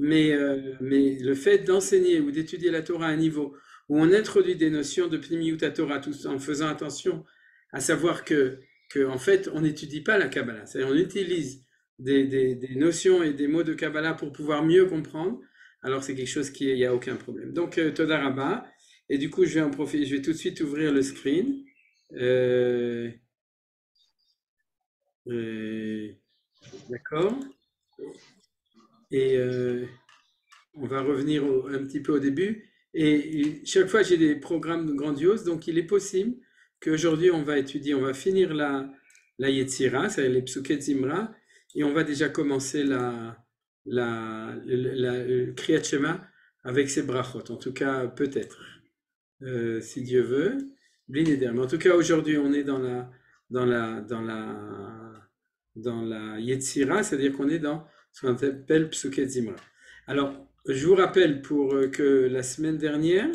mais le fait d'enseigner ou d'étudier la Torah à un niveau où on introduit des notions de Pnimiut Torah tout en faisant attention à savoir que en fait, on n'étudie pas la Kabbalah. C'est-à-dire, on utilise des notions et des mots de Kabbalah pour pouvoir mieux comprendre. Alors, c'est quelque chose qui, il n'y a aucun problème. Donc, Toda Rabba. Et du coup, je vais en profiter, je vais tout de suite ouvrir le screen. Euh, euh, d'accord. Et on va revenir un petit peu au début. Et chaque fois, j'ai des programmes grandioses, donc il est possible qu'aujourd'hui, on va étudier, on va finir la Yetzira, c'est-à-dire les Psuket Zimra, et on va déjà commencer le Kriyat Shema avec ses brachot. En tout cas, peut-être, si Dieu veut. Bli neder. Mais en tout cas, aujourd'hui, on est dans la, dans la, dans la Yetzira, c'est-à-dire qu'on est dans ce qu'on appelle Psuket Zimra. Alors, je vous rappelle pour que la semaine dernière,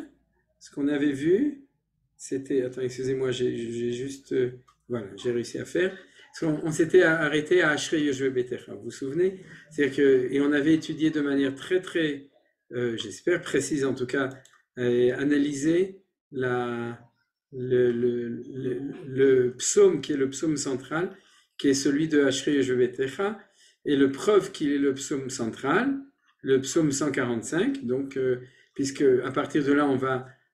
ce qu'on avait vu, c'était, attends, excusez-moi, j'ai juste, voilà, j'ai réussi à faire. On s'était arrêté à Ashrei Yoshua Betecha, vous vous souvenez? C'est-à-dire que, et on avait étudié de manière très, très, j'espère précise en tout cas, analysé le psaume qui est le psaume central, qui est celui de Ashrei Yoshua Betecha, et le preuve qu'il est le psaume central, le psaume 145, donc, puisque à partir de là,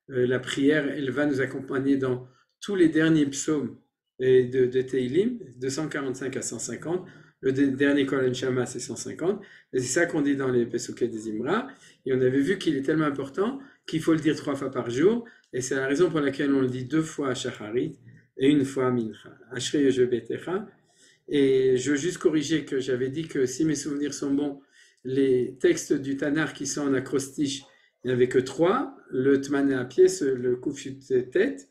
la prière, elle va nous accompagner dans tous les derniers psaumes de Teilim, de 145 à 150. Le dernier Kol Shama, c'est 150. Et c'est ça qu'on dit dans les Pesukei des Imra. Et on avait vu qu'il est tellement important qu'il faut le dire 3 fois par jour. Et c'est la raison pour laquelle on le dit 2 fois à Shacharit et 1 fois à Mincha. Ashrei Yoshua Betecha. Et je veux juste corriger que j'avais dit que si mes souvenirs sont bons, les textes du Tanar qui sont en acrostiche, il n'y en avait que 3, le Tmané à pied, le Koufut tête,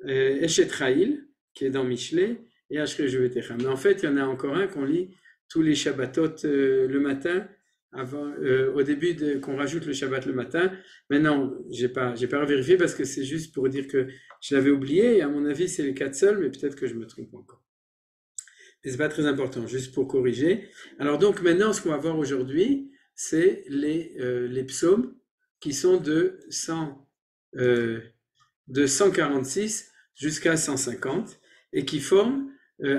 Eshet Raïl, qui est dans Michelet, et Ashrei Yoshua. Mais en fait, il y en a encore un qu'on lit tous les Shabbatot le matin, au début qu'on rajoute le Shabbat le matin. Maintenant, j'ai pas vérifié parce que c'est juste pour dire que je l'avais oublié, et à mon avis, c'est les 4 seuls, mais peut-être que je me trompe encore. Et c'est pas très important, juste pour corriger. Alors donc maintenant, ce qu'on va voir aujourd'hui, c'est les psaumes qui sont de 146 jusqu'à 150 et qui forment,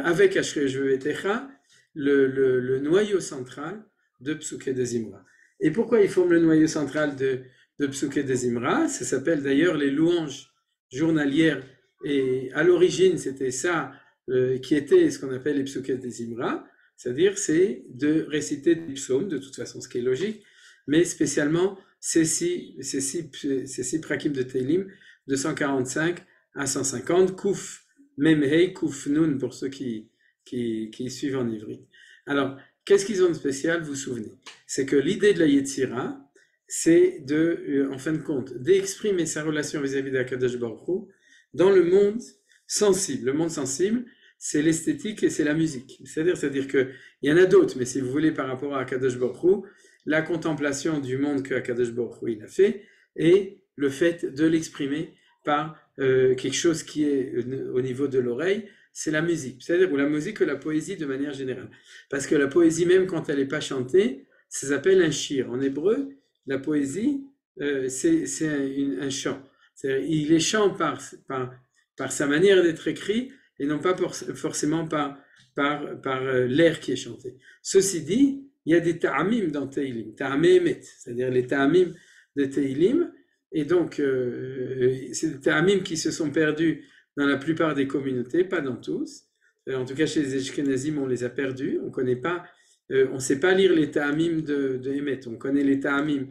avec Ashrei Yoshua le noyau central de Psuké de Zimra. Et pourquoi ils forment le noyau central de Psuké de Zimra? Ça s'appelle d'ailleurs les louanges journalières. Et à l'origine, c'était ça qui était ce qu'on appelle les Psuket des Zimra, c'est-à-dire c'est de réciter des psaumes, de toute façon ce qui est logique, mais spécialement ces six prakim de Teilim, de 145 à 150, Kouf Memhei, Kouf Nun, pour ceux qui suivent en ivrit. Alors, qu'est-ce qu'ils ont de spécial, vous vous souvenez? C'est que l'idée de la Yetzira, c'est en fin de compte, d'exprimer sa relation vis-à-vis d'Akadosh Baruch Hu dans le monde sensible. Le monde sensible, c'est l'esthétique et c'est la musique. C'est-à-dire qu'il y en a d'autres, mais si vous voulez, par rapport à Akadosh Baruch Hu, la contemplation du monde que Akadosh Baruch Hu il a fait, et le fait de l'exprimer par quelque chose qui est au niveau de l'oreille, c'est la musique. C'est-à-dire ou la musique ou la poésie de manière générale. Parce que la poésie, même quand elle n'est pas chantée, ça s'appelle un shir. En hébreu, la poésie, c'est un chant. Il est chant par sa manière d'être écrit et non pas forcément par l'air qui est chanté. Ceci dit, il y a des ta'amim dans Teilim, ta'amemet, c'est-à-dire les ta'amim de Teilim, et donc c'est des ta'amim qui se sont perdus dans la plupart des communautés, pas dans tous. En tout cas, chez les Ashkenazim, on les a perdus. On connaît pas, on ne sait pas lire les ta'amim de Emet. On connaît les ta'amim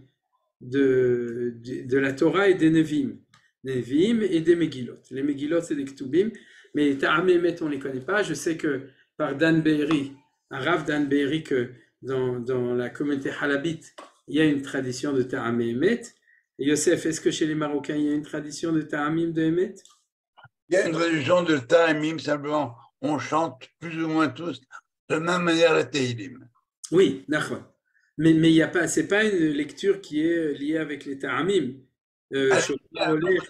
de la Torah et des Nevim. Nevim et des Megillot. Les Megillot, c'est des Ktubim, mais les Ta'am Emet, on ne les connaît pas. Je sais que par Dan Be'eri, un Rav Dan Be'eri, que dans la communauté halabite, il y a une tradition de Ta'am Emet. Et Yosef, est-ce que chez les Marocains, il y a une tradition de Ta'amim de Emet? Il y a une tradition de Ta'amim, simplement, on chante plus ou moins tous de la même manière la Teilim. Oui, d'accord. Mais il y a pas, c'est pas une lecture qui est liée avec les Ta'amim.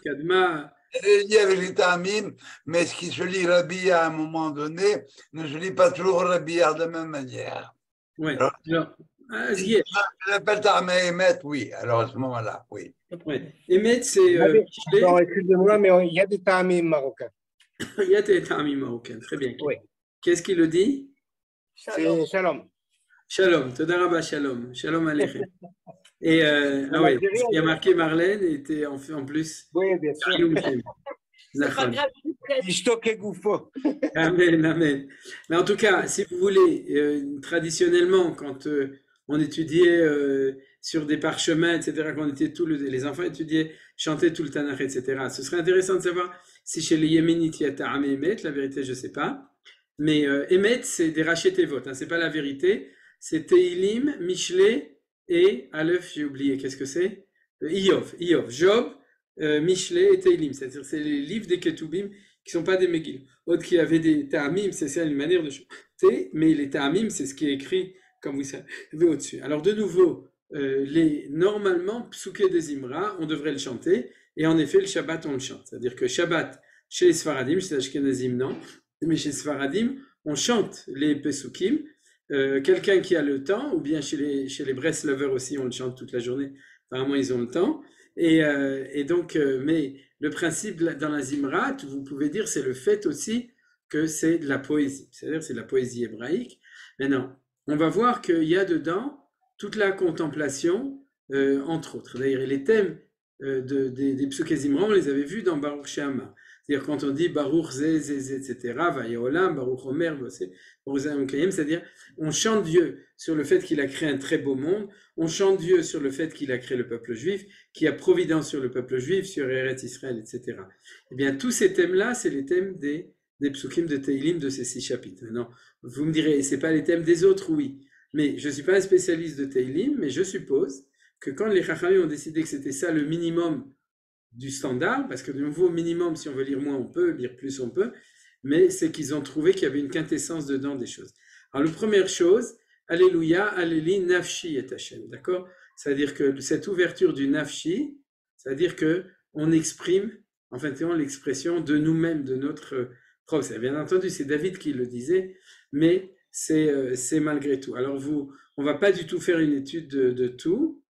Kadma. Elle est liée avec les Ta'amim, mais ce qui se lit Rabbi à un moment donné ne se lit pas toujours Rabbi de la même manière. Oui. Ah, Si yes. je l'appelle Tamé Emet, oui. Alors à ce moment-là, oui. Ouais. Emet, c'est Il y a des- Michelet. Pardon, excusez-moi, mais il y a des tamim marocains. Il y a des tamis marocains. Très bien. Oui. Qu'est-ce qu'il le dit? C'est shalom. Shalom. Toda rabba shalom. Shalom aleichem. Et En ah oui, Algérie, ce qui a marqué Marlène était en plus. oui, bien sûr. Shalom Shem. C'est pas Nachon. grave, je suis prête. Ishtok et Goufo. Amen, amen. Mais en tout cas, si vous voulez, traditionnellement, quand on étudiait sur des parchemins, etc., quand on était les enfants étudiaient, chantaient tout le Tanakh, etc. Ce serait intéressant de savoir si chez les Yéménites il y a Ta'am et Emet, la vérité, je ne sais pas. Mais Emet, c'est des rachetés votes, hein, c'est pas la vérité. C'est Teilim, Michelet et Aleph, j'ai oublié, qu'est-ce que c'est? Iyov, Job, Michelet et Teilim, c'est-à-dire c'est les livres des Ketubim qui sont pas des Megillah. Autre qui avait des ta'amim, c'est ça une manière de chanter, mais les ta'amim, c'est ce qui est écrit, comme vous savez, au-dessus. Alors de nouveau, normalement, Psuké des Imra, on devrait le chanter, et en effet, le Shabbat, on le chante. C'est-à-dire que Shabbat, chez les Sfaradim, chez les Ashkenazim, non, mais chez les Sfaradim, on chante les Pesukim. Quelqu'un qui a le temps, ou bien chez les Breslovers aussi, on le chante toute la journée, apparemment ils ont le temps. Et donc, mais le principe dans la Zimrat, vous pouvez dire, c'est le fait aussi que c'est de la poésie. C'est-à-dire, c'est de la poésie hébraïque. Maintenant, on va voir qu'il y a dedans toute la contemplation, entre autres. D'ailleurs, les thèmes des Psuké Zimra, on les avait vus dans Baruch She'amar. C'est-à-dire, quand on dit Baruch Zé, etc., Vayolam, Baruch Omer, c'est-à-dire, on chante Dieu sur le fait qu'il a créé un très beau monde, on chante Dieu sur le fait qu'il a créé le peuple juif, qu'il y a providence sur le peuple juif, sur Eretz Israël, etc. Eh bien, tous ces thèmes-là, c'est les thèmes des psukim de Teilim de ces 6 chapitres. Maintenant, vous me direz, c'est pas les thèmes des autres, oui. Mais je ne suis pas un spécialiste de Teilim, mais je suppose que quand les Chachamim ont décidé que c'était ça le minimum du standard, parce que de nouveau, minimum, si on veut lire moins, on peut, lire plus, on peut, mais c'est qu'ils ont trouvé qu'il y avait une quintessence dedans des choses. Alors, la première chose, Alléluia, Alléli, Nafshi et Hachem, d'accord? C'est-à-dire que cette ouverture du Nafshi, c'est-à-dire que on exprime, en fait, l'expression de nous-mêmes, de notre propre. Bien entendu, c'est David qui le disait, mais c'est malgré tout. Alors, on va pas du tout faire une étude de tout.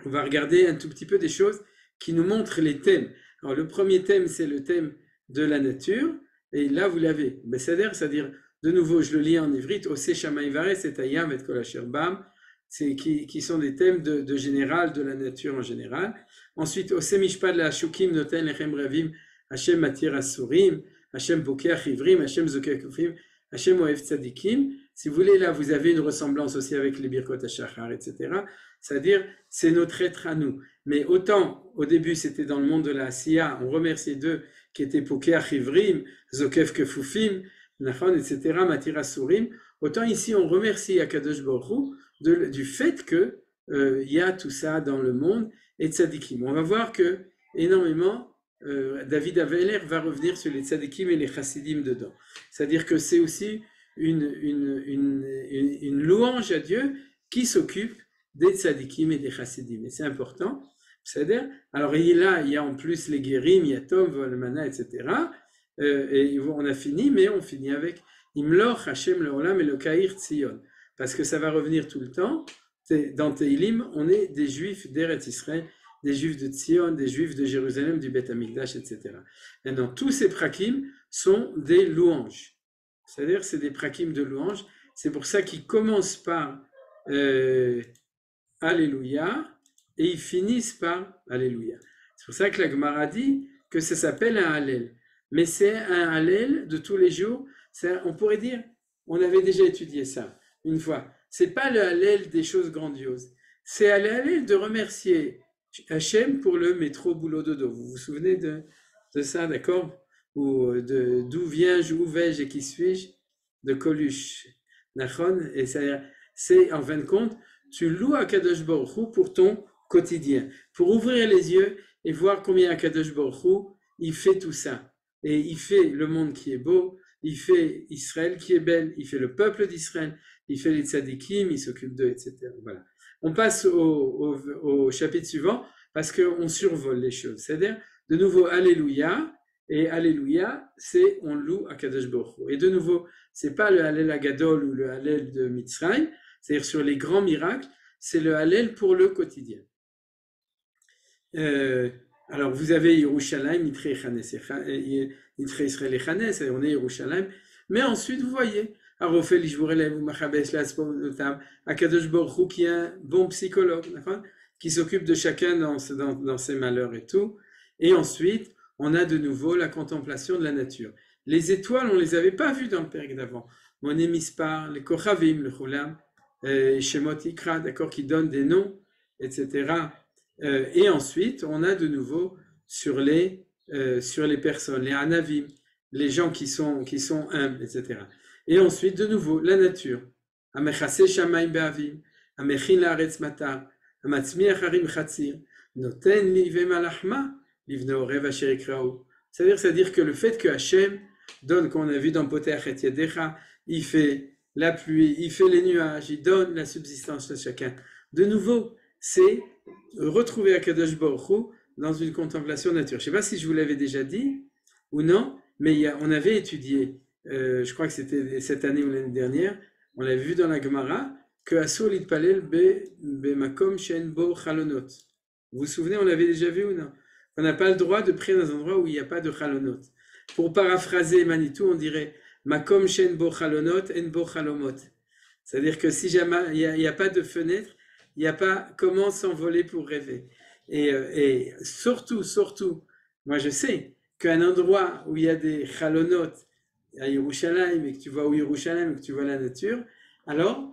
On va regarder un tout petit peu des choses qui nous montrent les thèmes. Alors, le premier thème, c'est le thème de la nature, et là, vous l'avez. C'est-à-dire, de nouveau, je le lis en ivrite, Ose Shamay Vares et Ayam et Kol Asher Bam, qui sont des thèmes de général, de la nature en général. Ensuite, Ose Mishpad la Shukim Noten Lechem Ravim, Hashem Matir Asurim, Hashem Bokeach Ivrim, Hashem Zokek Ufim, Hashem Oev Tzadikim. Si vous voulez, là, vous avez une ressemblance aussi avec les Birkot HaShachar, etc. C'est-à-dire, c'est notre être à nous. Mais autant, au début, c'était dans le monde de la Asiya, on remerciait d'eux qui étaient Pokeach Ivrim, Zokef Kefufim, Nachon, etc., Matira Surim. Autant ici, on remercie Akadosh Baruch Hu du fait que y a tout ça dans le monde et Tzadikim. On va voir que énormément, David Avéler va revenir sur les Tzadikim et les Chassidim dedans. C'est-à-dire que c'est aussi une louange à Dieu qui s'occupe des Tzadikim et des Chassidim. Et c'est important. C'est-à-dire, alors il y a en plus les Guérim, Yatom, Volmana, etc. Et on a fini, mais on finit avec Imloch Hashem Leolam et le Kair Tzion. Parce que ça va revenir tout le temps. Dans Teilim, on est des Juifs d'Eretz Israël, des Juifs de Tzion, des Juifs de Jérusalem, du Beth Amikdash, etc. Maintenant, tous ces prakim sont des louanges. C'est-à-dire, c'est des prakim de louanges. C'est pour ça qu'ils commencent par Alléluia et ils finissent par Alléluia. C'est pour ça que la Gemara dit que ça s'appelle un Hallel. Mais c'est un Hallel de tous les jours. On pourrait dire, on avait déjà étudié ça une fois. C'est pas le Hallel des choses grandioses. C'est le Hallel de remercier Hachem pour le métro boulot dodo. Vous vous souvenez de ça, d'accord? Ou d'où viens-je, où vais-je et qui suis-je? De Coluche. Nachon. Et c'est en fin de compte, tu loues Akadosh Baruch Hu pour ton quotidien, pour ouvrir les yeux et voir combien Akadosh Baruch Hu, il fait tout ça. Et il fait le monde qui est beau, il fait Israël qui est belle, il fait le peuple d'Israël, il fait les tzadikim, il s'occupe d'eux, etc. Voilà. On passe au chapitre suivant parce qu'on survole les choses. C'est-à-dire, de nouveau, Alléluia, et Alléluia, c'est on loue Akadosh Baruch Hu. Et de nouveau, c'est pas le Hallel Agadol ou le Hallel de Mitzrayim, c'est-à-dire sur les grands miracles, c'est le Hallel pour le quotidien. Alors vous avez Yerushalayim, Yitre Israël Echanes, on est Yerushalayim, mais ensuite vous voyez, Arofel Ishbourelev ou Machabes Laspotam, Akadosh Baruch Hu qui est un bon psychologue, qui s'occupe de chacun dans ses malheurs et tout. Et ensuite, on a de nouveau la contemplation de la nature. Les étoiles, on ne les avait pas vues dans le Pérec d'avant. Moné Mispar, les Kochavim, le Chulam, Shemot Ikra, d'accord, qui donnent des noms, etc. Et ensuite, on a de nouveau sur les personnes, les Anavim, les gens qui sont humbles, etc. Et ensuite, de nouveau, la nature. Amechase Shamayim Be'avim, Amechin La'aretz Matar, Amatzmiach Harim Chatzir, Noten Live Malachma, Livne Orev Asher Ikraou. C'est-à-dire que le fait que Hachem donne, qu'on a vu dans Poteach et Yadecha, il fait la pluie, il fait les nuages, il donne la subsistance de chacun. De nouveau, c'est retrouver Akadosh Baruch Hu dans une contemplation nature. Je ne sais pas si je vous l'avais déjà dit ou non, mais on avait étudié, je crois que c'était cette année ou l'année dernière, on l'avait vu dans la Gemara, que Asur Litpalel Bemakom Shen Bo Chalonot. Vous vous souvenez, on l'avait déjà vu ou non? On n'a pas le droit de prier dans un endroit où il n'y a pas de Chalonot. Pour paraphraser Manitou, on dirait Makom Shen Bo Chalonot En Bo Chalomot. C'est-à-dire que si jamais il n'y a pas de fenêtre, il n'y a pas comment s'envoler pour rêver. Et surtout, moi je sais qu'un endroit où il y a des Chalonot à Yerushalayim, et que tu vois où Yerushalayim, et que tu vois la nature, alors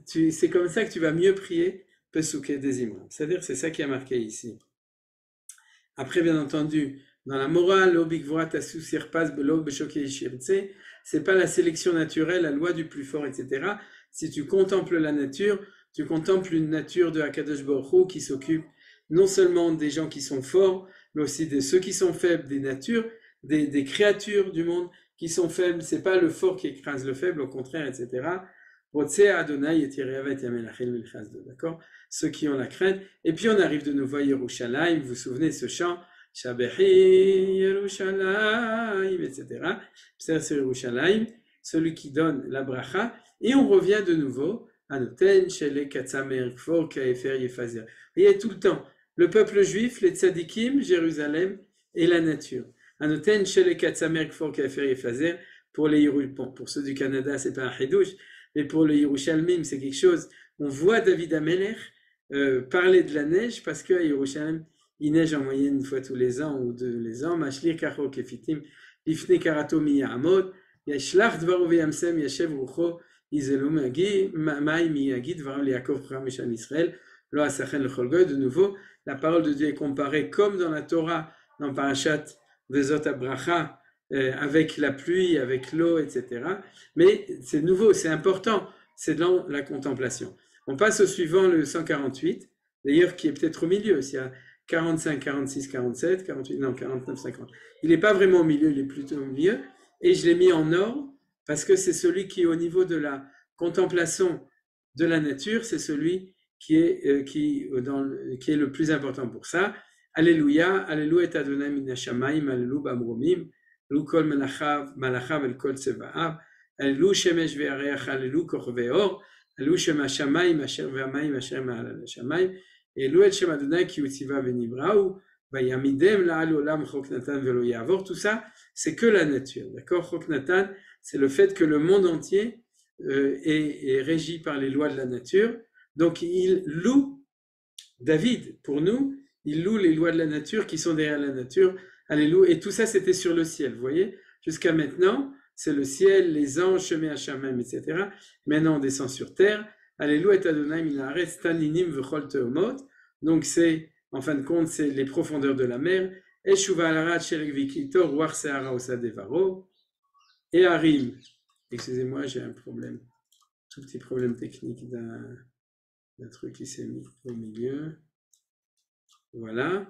c'est comme ça que tu vas mieux prier Pesukei Dezimra. C'est-à-dire c'est ça qui a marqué ici. Après, bien entendu, dans la morale, c'est pas la sélection naturelle, la loi du plus fort, etc. Si tu contemples la nature, tu contemples une nature de Hakadosh Baruch Hu qui s'occupe non seulement des gens qui sont forts, mais aussi de ceux qui sont faibles, des natures, des créatures du monde qui sont faibles. C'est pas le fort qui écrase le faible, au contraire, etc. D'accord? Ceux qui ont la crainte. Et puis on arrive de nouveau à Yerushalayim. Vous vous souvenez de ce chant? Shabechi Yerushalayim, etc. C'est Yerushalayim, celui qui donne la bracha. Et on revient de nouveau à Noten, Shele Katsamer, Kfor, Kaefer, Yefazer. Il y a tout le temps le peuple juif, les tzadikim, Jérusalem et la nature. Anoten, Shele Katsamer, Kfor, Kaefer, Yefazer. Pour ceux du Canada, c'est pas un chidouche. Mais pour le Yerushalmim, c'est quelque chose. On voit David Amelech parler de la neige parce qu'à Yerushalem, il neige en moyenne une fois tous les ans ou deux les ans. Mashlir kacho kefitim, lifne karato miyamod, yashlach dvaro veyamsem yashev rucho, izelu maï miyagi dvaro liakov rameshan Israël, lo asachen lechol. De nouveau, la parole de Dieu est comparée comme dans la Torah, dans Parashat Vezot Abracha, avec la pluie, avec l'eau, etc. Mais c'est nouveau, c'est important, c'est dans la contemplation. On passe au suivant, le 148, d'ailleurs qui est peut-être au milieu, s'il y a 45, 46, 47, 48, non, 49, 50. Il n'est pas vraiment au milieu, il est plutôt au milieu, et je l'ai mis en ordre, parce que c'est celui qui, au niveau de la contemplation de la nature, c'est celui qui est le plus important pour ça. Alléluia, Alléluia et Adonai min hashamayim, Alléluia b'amromim, Alléluia kol malachav el kol tseva'av, Alléluia shemesh ve'areach, Alléluia koch ve'or, Alléluia shem hashamayim asher ve'amayim asher ma'al hashamayim, Alléluia shem Adonai ki utziva ve'nibra'u, vayamidem la'al olam chok natan ve'lo ya'avor. Tout ça, c'est que la nature, d'accord? Chok natan, c'est le fait que le monde entier est régi par les lois de la nature. Donc il loue, David, pour nous, il loue les lois de la nature qui sont derrière la nature. Alléluia. Et tout ça, c'était sur le ciel. Vous voyez, jusqu'à maintenant, c'est le ciel, les anges, Shemei Hashamim, etc. Maintenant, on descend sur terre. Alléluia et Adonai minaret staninim v'chol teomot. Donc c'est, en fin de compte, c'est les profondeurs de la mer. Eshuva alarat shelek vikitor ruach se'ara osa devaro. Et Harim. Excusez-moi, j'ai un problème. Tout petit problème technique d'un truc qui s'est mis au milieu. Voilà.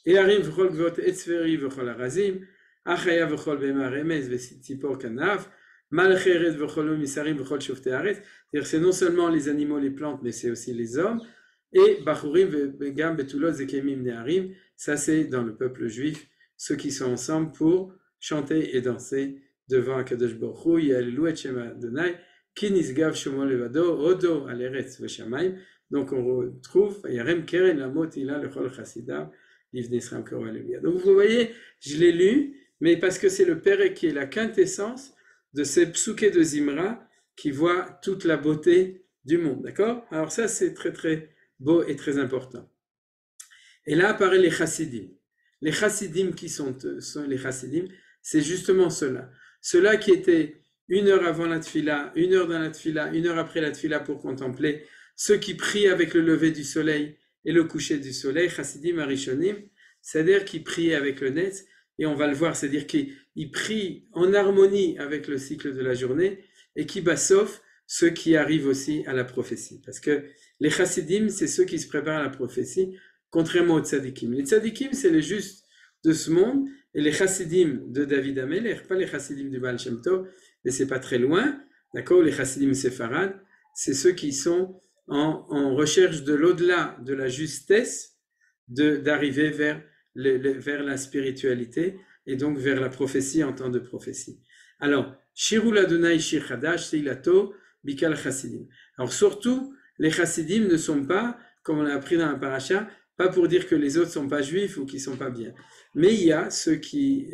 Et Harim v'chol gvot etzveri v'chol arazim, achaya v'chol bema remez v'tzipor kanaf, malcheret v'chol misarim v'chol shoftei haaretz. C'est-à-dire c'est non seulement les animaux, les plantes, mais c'est aussi les hommes. Et bachurim v'gam betulot zekemim neharim, ça c'est dans le peuple juif, ceux qui sont ensemble pour chanter et danser devant Akadosh Baruch Hu, Alléluia Shem Adonai, Kinisgav Shomo Levado, Odo Aleretz Veshamayim. Donc on retrouve Yarem Keren Lamot Ila Lechol Chasidav Livnei Israël Korah Levia. Donc vous voyez, je l'ai lu, mais parce que c'est le Pérec qui est la quintessence de ces psukés de Zimra qui voient toute la beauté du monde. D'accord? Alors ça, c'est très très beau et très important. Et là apparaît les chassidim. Les chassidim qui sont les chassidim, c'est justement ceux-là. Ceux-là qui étaient 1 heure avant la tfila, 1 heure dans la tfila, 1 heure après la tfila pour contempler, ceux qui prient avec le lever du soleil et le coucher du soleil, chassidim arishonim, c'est-à-dire qui prient avec le netz, et on va le voir, c'est-à-dire qu'ils prient en harmonie avec le cycle de la journée, et qui bassof ceux qui arrivent aussi à la prophétie. Parce que les chassidim, c'est ceux qui se préparent à la prophétie, contrairement aux tzadikim. Les tzadikim, c'est les justes de ce monde, et les chassidim de David Amelech, pas les chassidim du Baal Shem Tov, mais c'est pas très loin, d'accord, les chassidim séfarades, c'est ceux qui sont en recherche de l'au-delà de la justesse, d'arriver vers la spiritualité, et donc vers la prophétie en temps de prophétie. Alors, Shirul Adonai Shir Chadash, Seilato, Bikal Chassidim. Alors surtout, les chassidim ne sont pas, comme on l'a appris dans la paracha, pas pour dire que les autres sont pas juifs ou qui sont pas bien. Mais il y a ceux qui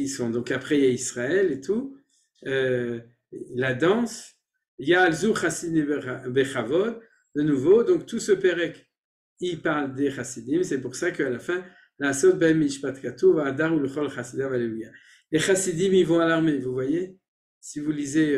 sont, donc après il y a Israël et tout, la danse, il y a Alzu Chassidim Bechavod, de nouveau, donc tout ce Pérec, il parle des chassidim, c'est pour ça qu'à la fin, la Sod Baem Mishpat Katuv, Adar ou L'chol Chassidim, Alléluia. Les chassidim, ils vont à l'armée, vous voyez, si vous lisez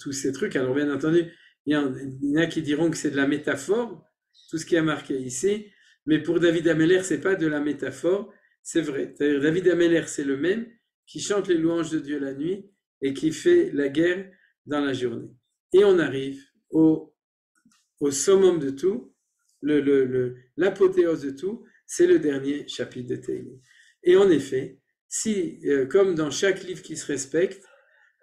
tous ces trucs, alors bien entendu, il y en a qui diront que c'est de la métaphore, tout ce qui est marqué ici, mais pour David Ameller, c'est pas de la métaphore, c'est vrai. C'est-à-dire, David Ameller, c'est le même qui chante les louanges de Dieu la nuit et qui fait la guerre dans la journée. Et on arrive au summum de tout, l'apothéose de tout, c'est le dernier chapitre de Tehillim. Et en effet, si, comme dans chaque livre qui se respecte,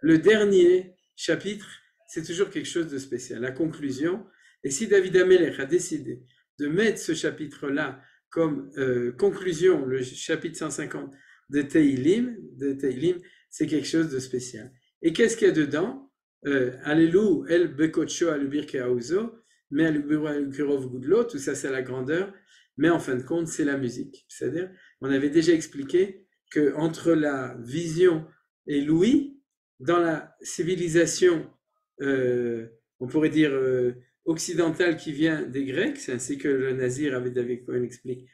le dernier chapitre, c'est toujours quelque chose de spécial, la conclusion. Et si David Amelech a décidé de mettre ce chapitre-là comme conclusion, le chapitre 150 de Tehillim, c'est quelque chose de spécial. Et qu'est-ce qu'il y a dedans? Allélu el bekotsho alubirke auzo, mais alubiro alukirov gudlo, tout ça c'est la grandeur, mais en fin de compte c'est la musique. C'est-à-dire, on avait déjà expliqué que entre la vision et l'ouïe, dans la civilisation, on pourrait dire occidentale qui vient des Grecs, c'est ainsi que le Nazir avec David Cohen explique,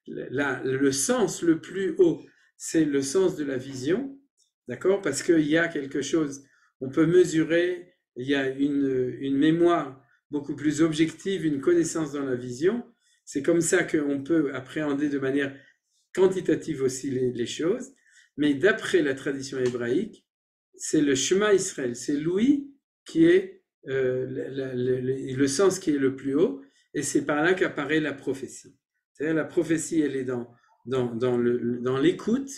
le sens le plus haut, c'est le sens de la vision, d'accord? Parce qu'il y a quelque chose, on peut mesurer, il y a une mémoire beaucoup plus objective, une connaissance dans la vision. C'est comme ça qu'on peut appréhender de manière quantitative aussi les choses. Mais d'après la tradition hébraïque, c'est le Shema Israël, c'est l'ouïe qui est le sens qui est le plus haut, et c'est par là qu'apparaît la prophétie. C'est-à-dire la prophétie, elle est dans l'écoute,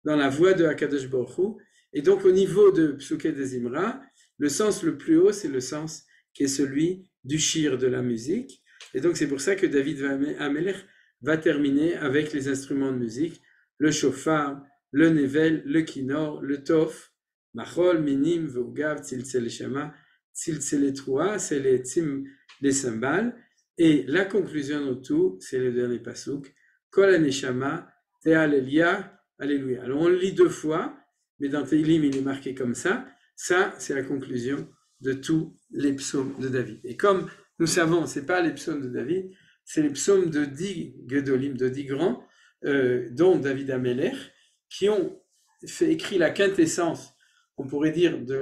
dans la voix de Hakadosh Baruch Hu, et donc au niveau de Psuké de Zimra, le sens le plus haut, c'est le sens qui est celui du shir, de la musique, et donc c'est pour ça que David Amelech va terminer avec les instruments de musique, le shofar, le nevel, le kinor, le tof, machol, minim, vogav, tziltzele shama, tziltzele troua, c'est les cymbales, et la conclusion de tout, c'est le dernier pasuk, kol haneshama, te alléluia, alléluia. Alors on le lit 2 fois, mais dans Tehillim il est marqué comme ça, c'est la conclusion de tous les psaumes de David. Et comme nous savons, c'est pas les psaumes de David, c'est les psaumes de 10 Gedolim, de 10 grands, dont David Amelech, qui ont écrit la quintessence, on pourrait dire, de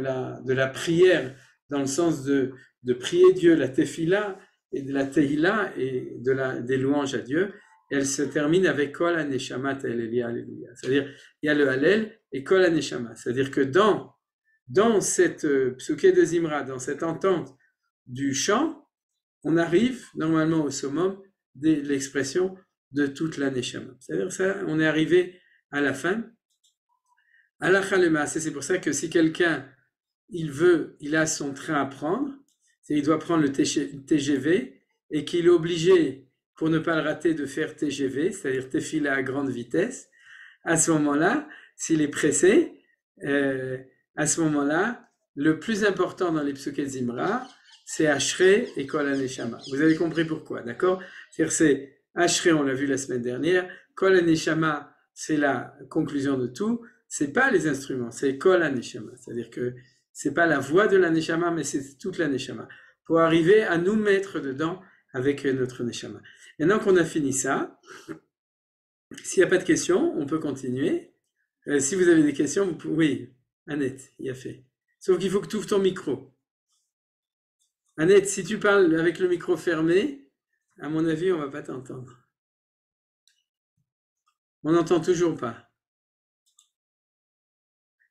la prière, dans le sens de prier Dieu, la tefila, et de la tehila, et des louanges à Dieu. Et elle se termine avec Kol haneshama ta'aleluya, alléluia. C'est-à-dire, il y a le Hallel et Kol haneshama. C'est-à-dire que dans cette psuké de Zimra, dans cette entente du chant, on arrive normalement au summum de l'expression de toute la neshama. C'est-à-dire ça, on est arrivé à la fin. Halacha lema'aseh, c'est pour ça que si quelqu'un il a son train à prendre, il doit prendre le TGV et qu'il est obligé, pour ne pas le rater, de faire TGV, c'est-à-dire Tefila à grande vitesse. À ce moment-là, s'il est pressé, à ce moment-là, le plus important dans les Psuké Zimra, c'est Ashrei et Kol HaNeshama. Vous avez compris pourquoi, d'accord? C'est-à-dire c'est Ashrei, on l'a vu la semaine dernière, Kol HaNeshama, c'est la conclusion de tout, c'est pas les instruments, c'est Kol HaNeshama. C'est-à-dire que c'est pas la voix de la Neshama, mais c'est toute la Neshama. Pour arriver à nous mettre dedans avec notre Neshama. Maintenant qu'on a fini ça, s'il n'y a pas de questions, on peut continuer. Si vous avez des questions, vous pouvez... Oui, Annette, il a fait. Sauf qu'il faut que tu ouvres ton micro. Annette, si tu parles avec le micro fermé, à mon avis, on ne va pas t'entendre. On n'entend toujours pas.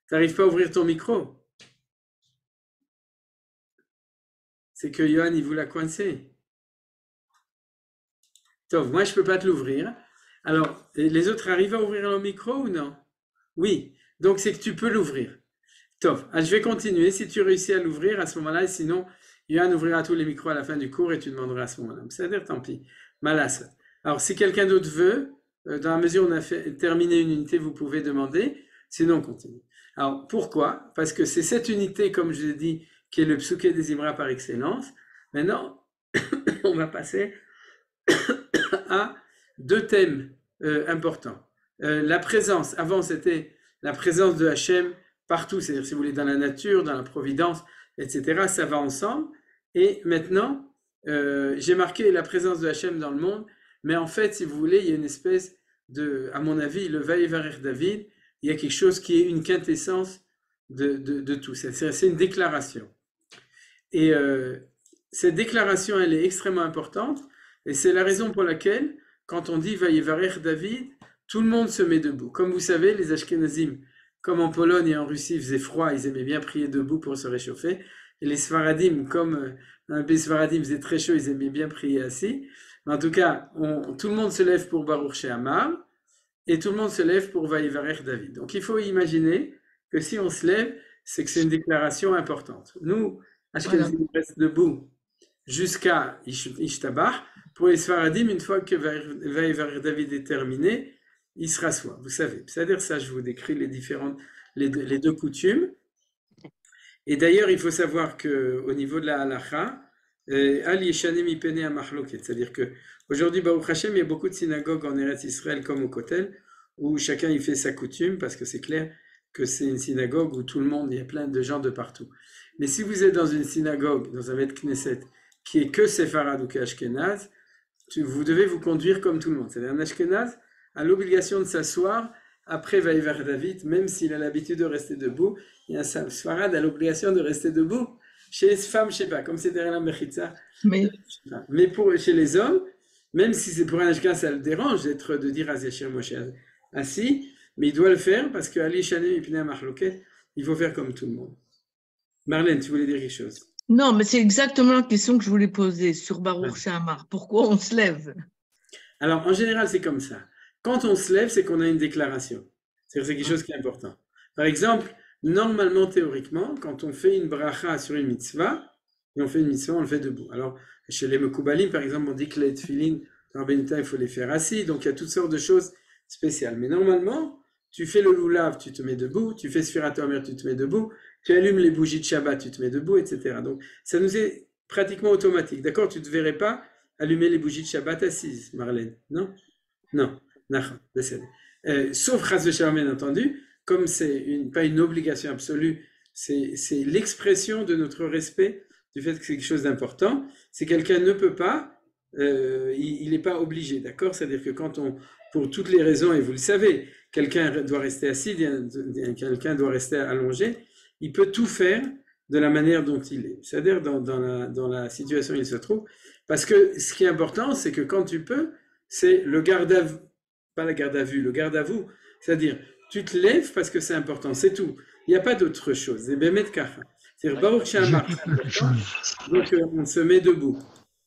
Tu n'arrives pas à ouvrir ton micro? C'est que Johan, il vous l'a coincé. Tov, moi, je ne peux pas te l'ouvrir. Alors, les autres arrivent à ouvrir leur micro ou non? Oui, donc c'est que tu peux l'ouvrir. Tov, je vais continuer. Si tu réussis à l'ouvrir à ce moment-là, sinon, Johan ouvrira tous les micros à la fin du cours et tu demanderas à ce moment-là. C'est-à-dire, tant pis. Malas. Alors, si quelqu'un d'autre veut, dans la mesure où on a terminé une unité, vous pouvez demander. Sinon, on continue. Alors, pourquoi? Parce que c'est cette unité, comme je l'ai dit, qui est le psuké des Imra par excellence. Maintenant, on va passer à deux thèmes importants. La présence, avant c'était la présence de Hachem partout, c'est-à-dire si vous voulez dans la nature, dans la providence, etc. Ça va ensemble. Et maintenant, j'ai marqué la présence de Hachem dans le monde, mais en fait, si vous voulez, il y a une espèce de, à mon avis, le Vaïvarer David, il y a quelque chose qui est une quintessence de tout. C'est une déclaration. Et cette déclaration, elle est extrêmement importante, et c'est la raison pour laquelle, quand on dit Vaïvarer David, tout le monde se met debout. Comme vous savez, les Ashkenazim, comme en Pologne et en Russie, il faisait froid, ils aimaient bien prier debout pour se réchauffer. Et les Sfaradim, comme dans le pays Sfaradim, il faisait très chaud, ils aimaient bien prier assis. Mais en tout cas, tout le monde se lève pour Baruch She'amar, et tout le monde se lève pour Vaïvarer David. Donc il faut imaginer que si on se lève, c'est que c'est une déclaration importante. Nous, Ashkenazim reste debout jusqu'à Ishtabach. Pour les Sfaradim, une fois que Vaïvarer David est terminé, il se rassoit, vous savez. C'est-à-dire ça, je vous décris les deux coutumes. Et d'ailleurs, il faut savoir qu'au niveau de la halacha, Al Yeshanim Ipene Amachloket, c'est-à-dire qu'aujourd'hui, Baruch Hashem, il y a beaucoup de synagogues en Eretz Israël comme au Kotel, où chacun il fait sa coutume, parce que c'est clair que c'est une synagogue où tout le monde, il y a plein de gens de partout. Mais si vous êtes dans une synagogue, dans un Bet Knesset, qui est que Séfarad ou que Ashkenaz, vous devez vous conduire comme tout le monde. C'est-à-dire un Ashkenaz a l'obligation de s'asseoir après Vaïvarer David, même s'il a l'habitude de rester debout. Et un Sfarad a l'obligation de rester debout. Chez les femmes, je ne sais pas, comme c'est derrière la Mechitza. Mais chez les hommes, même si c'est pour un Ashkenaz, ça le dérange de dire Aziachir Moshe assis, mais il doit le faire parce qu'Ali Shanem Ipnei Machloket, il faut faire comme tout le monde. Marlène, tu voulais dire quelque chose? Non, mais c'est exactement la question que je voulais poser sur Baruch She'amar. Pourquoi on se lève? Alors, en général, c'est comme ça. Quand on se lève, c'est qu'on a une déclaration. C'est quelque chose qui est important. Par exemple, normalement, théoriquement, quand on fait une bracha sur une mitzvah, et on fait une mitzvah, on le fait debout. Alors, chez les Mekoubalim, par exemple, on dit que les tefilin, dans Benita, il faut les faire assis, donc il y a toutes sortes de choses spéciales. Mais normalement, tu fais le loulav, tu te mets debout, tu fais Sfirat HaOmer, tu te mets debout, tu allumes les bougies de Shabbat, tu te mets debout, etc. Donc, ça nous est pratiquement automatique. D'accord? Tu ne te verrais pas allumer les bougies de Shabbat assises, Marlène. Non? Non. Sauf Chas v'Shalom, bien entendu, comme c'est pas une obligation absolue, c'est l'expression de notre respect du fait que c'est quelque chose d'important. C'est quelqu'un ne peut pas, il n'est pas obligé, d'accord? C'est-à-dire que quand pour toutes les raisons, et vous le savez, quelqu'un doit rester assis, quelqu'un doit rester allongé, il peut tout faire de la manière dont il est, c'est-à-dire dans la situation où il se trouve, parce que ce qui est important, c'est que quand tu peux, c'est le garde à pas la garde à vue, le garde à vous, c'est-à-dire tu te lèves parce que c'est important, c'est tout. Il n'y a pas d'autre chose. C'est-à-dire Baruch She'amar, donc on se met debout.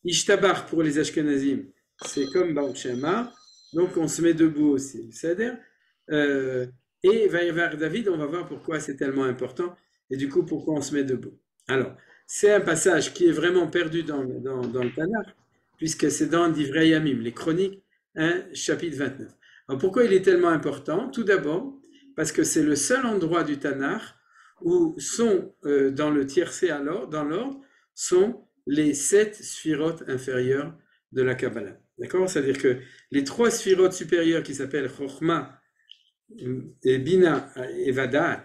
Ishtabar pour les Ashkenazim, c'est comme Baruch She'amar, donc on se met debout aussi. C'est-à-dire et Vaïvarer David, on va voir pourquoi c'est tellement important et du coup pourquoi on se met debout. Alors, c'est un passage qui est vraiment perdu dans le Tanakh, puisque c'est dans Divrei Yamim, les chroniques, chapitre 29. Alors pourquoi il est tellement important? Tout d'abord, parce que c'est le seul endroit du Tanakh où sont dans le tiercé dans l'ordre, sont les 7 sphirotes inférieures de la Kabbalah. D'accord? C'est-à-dire que les 3 sphirotes supérieures qui s'appellent Chokhmah, et Bina et Vadat,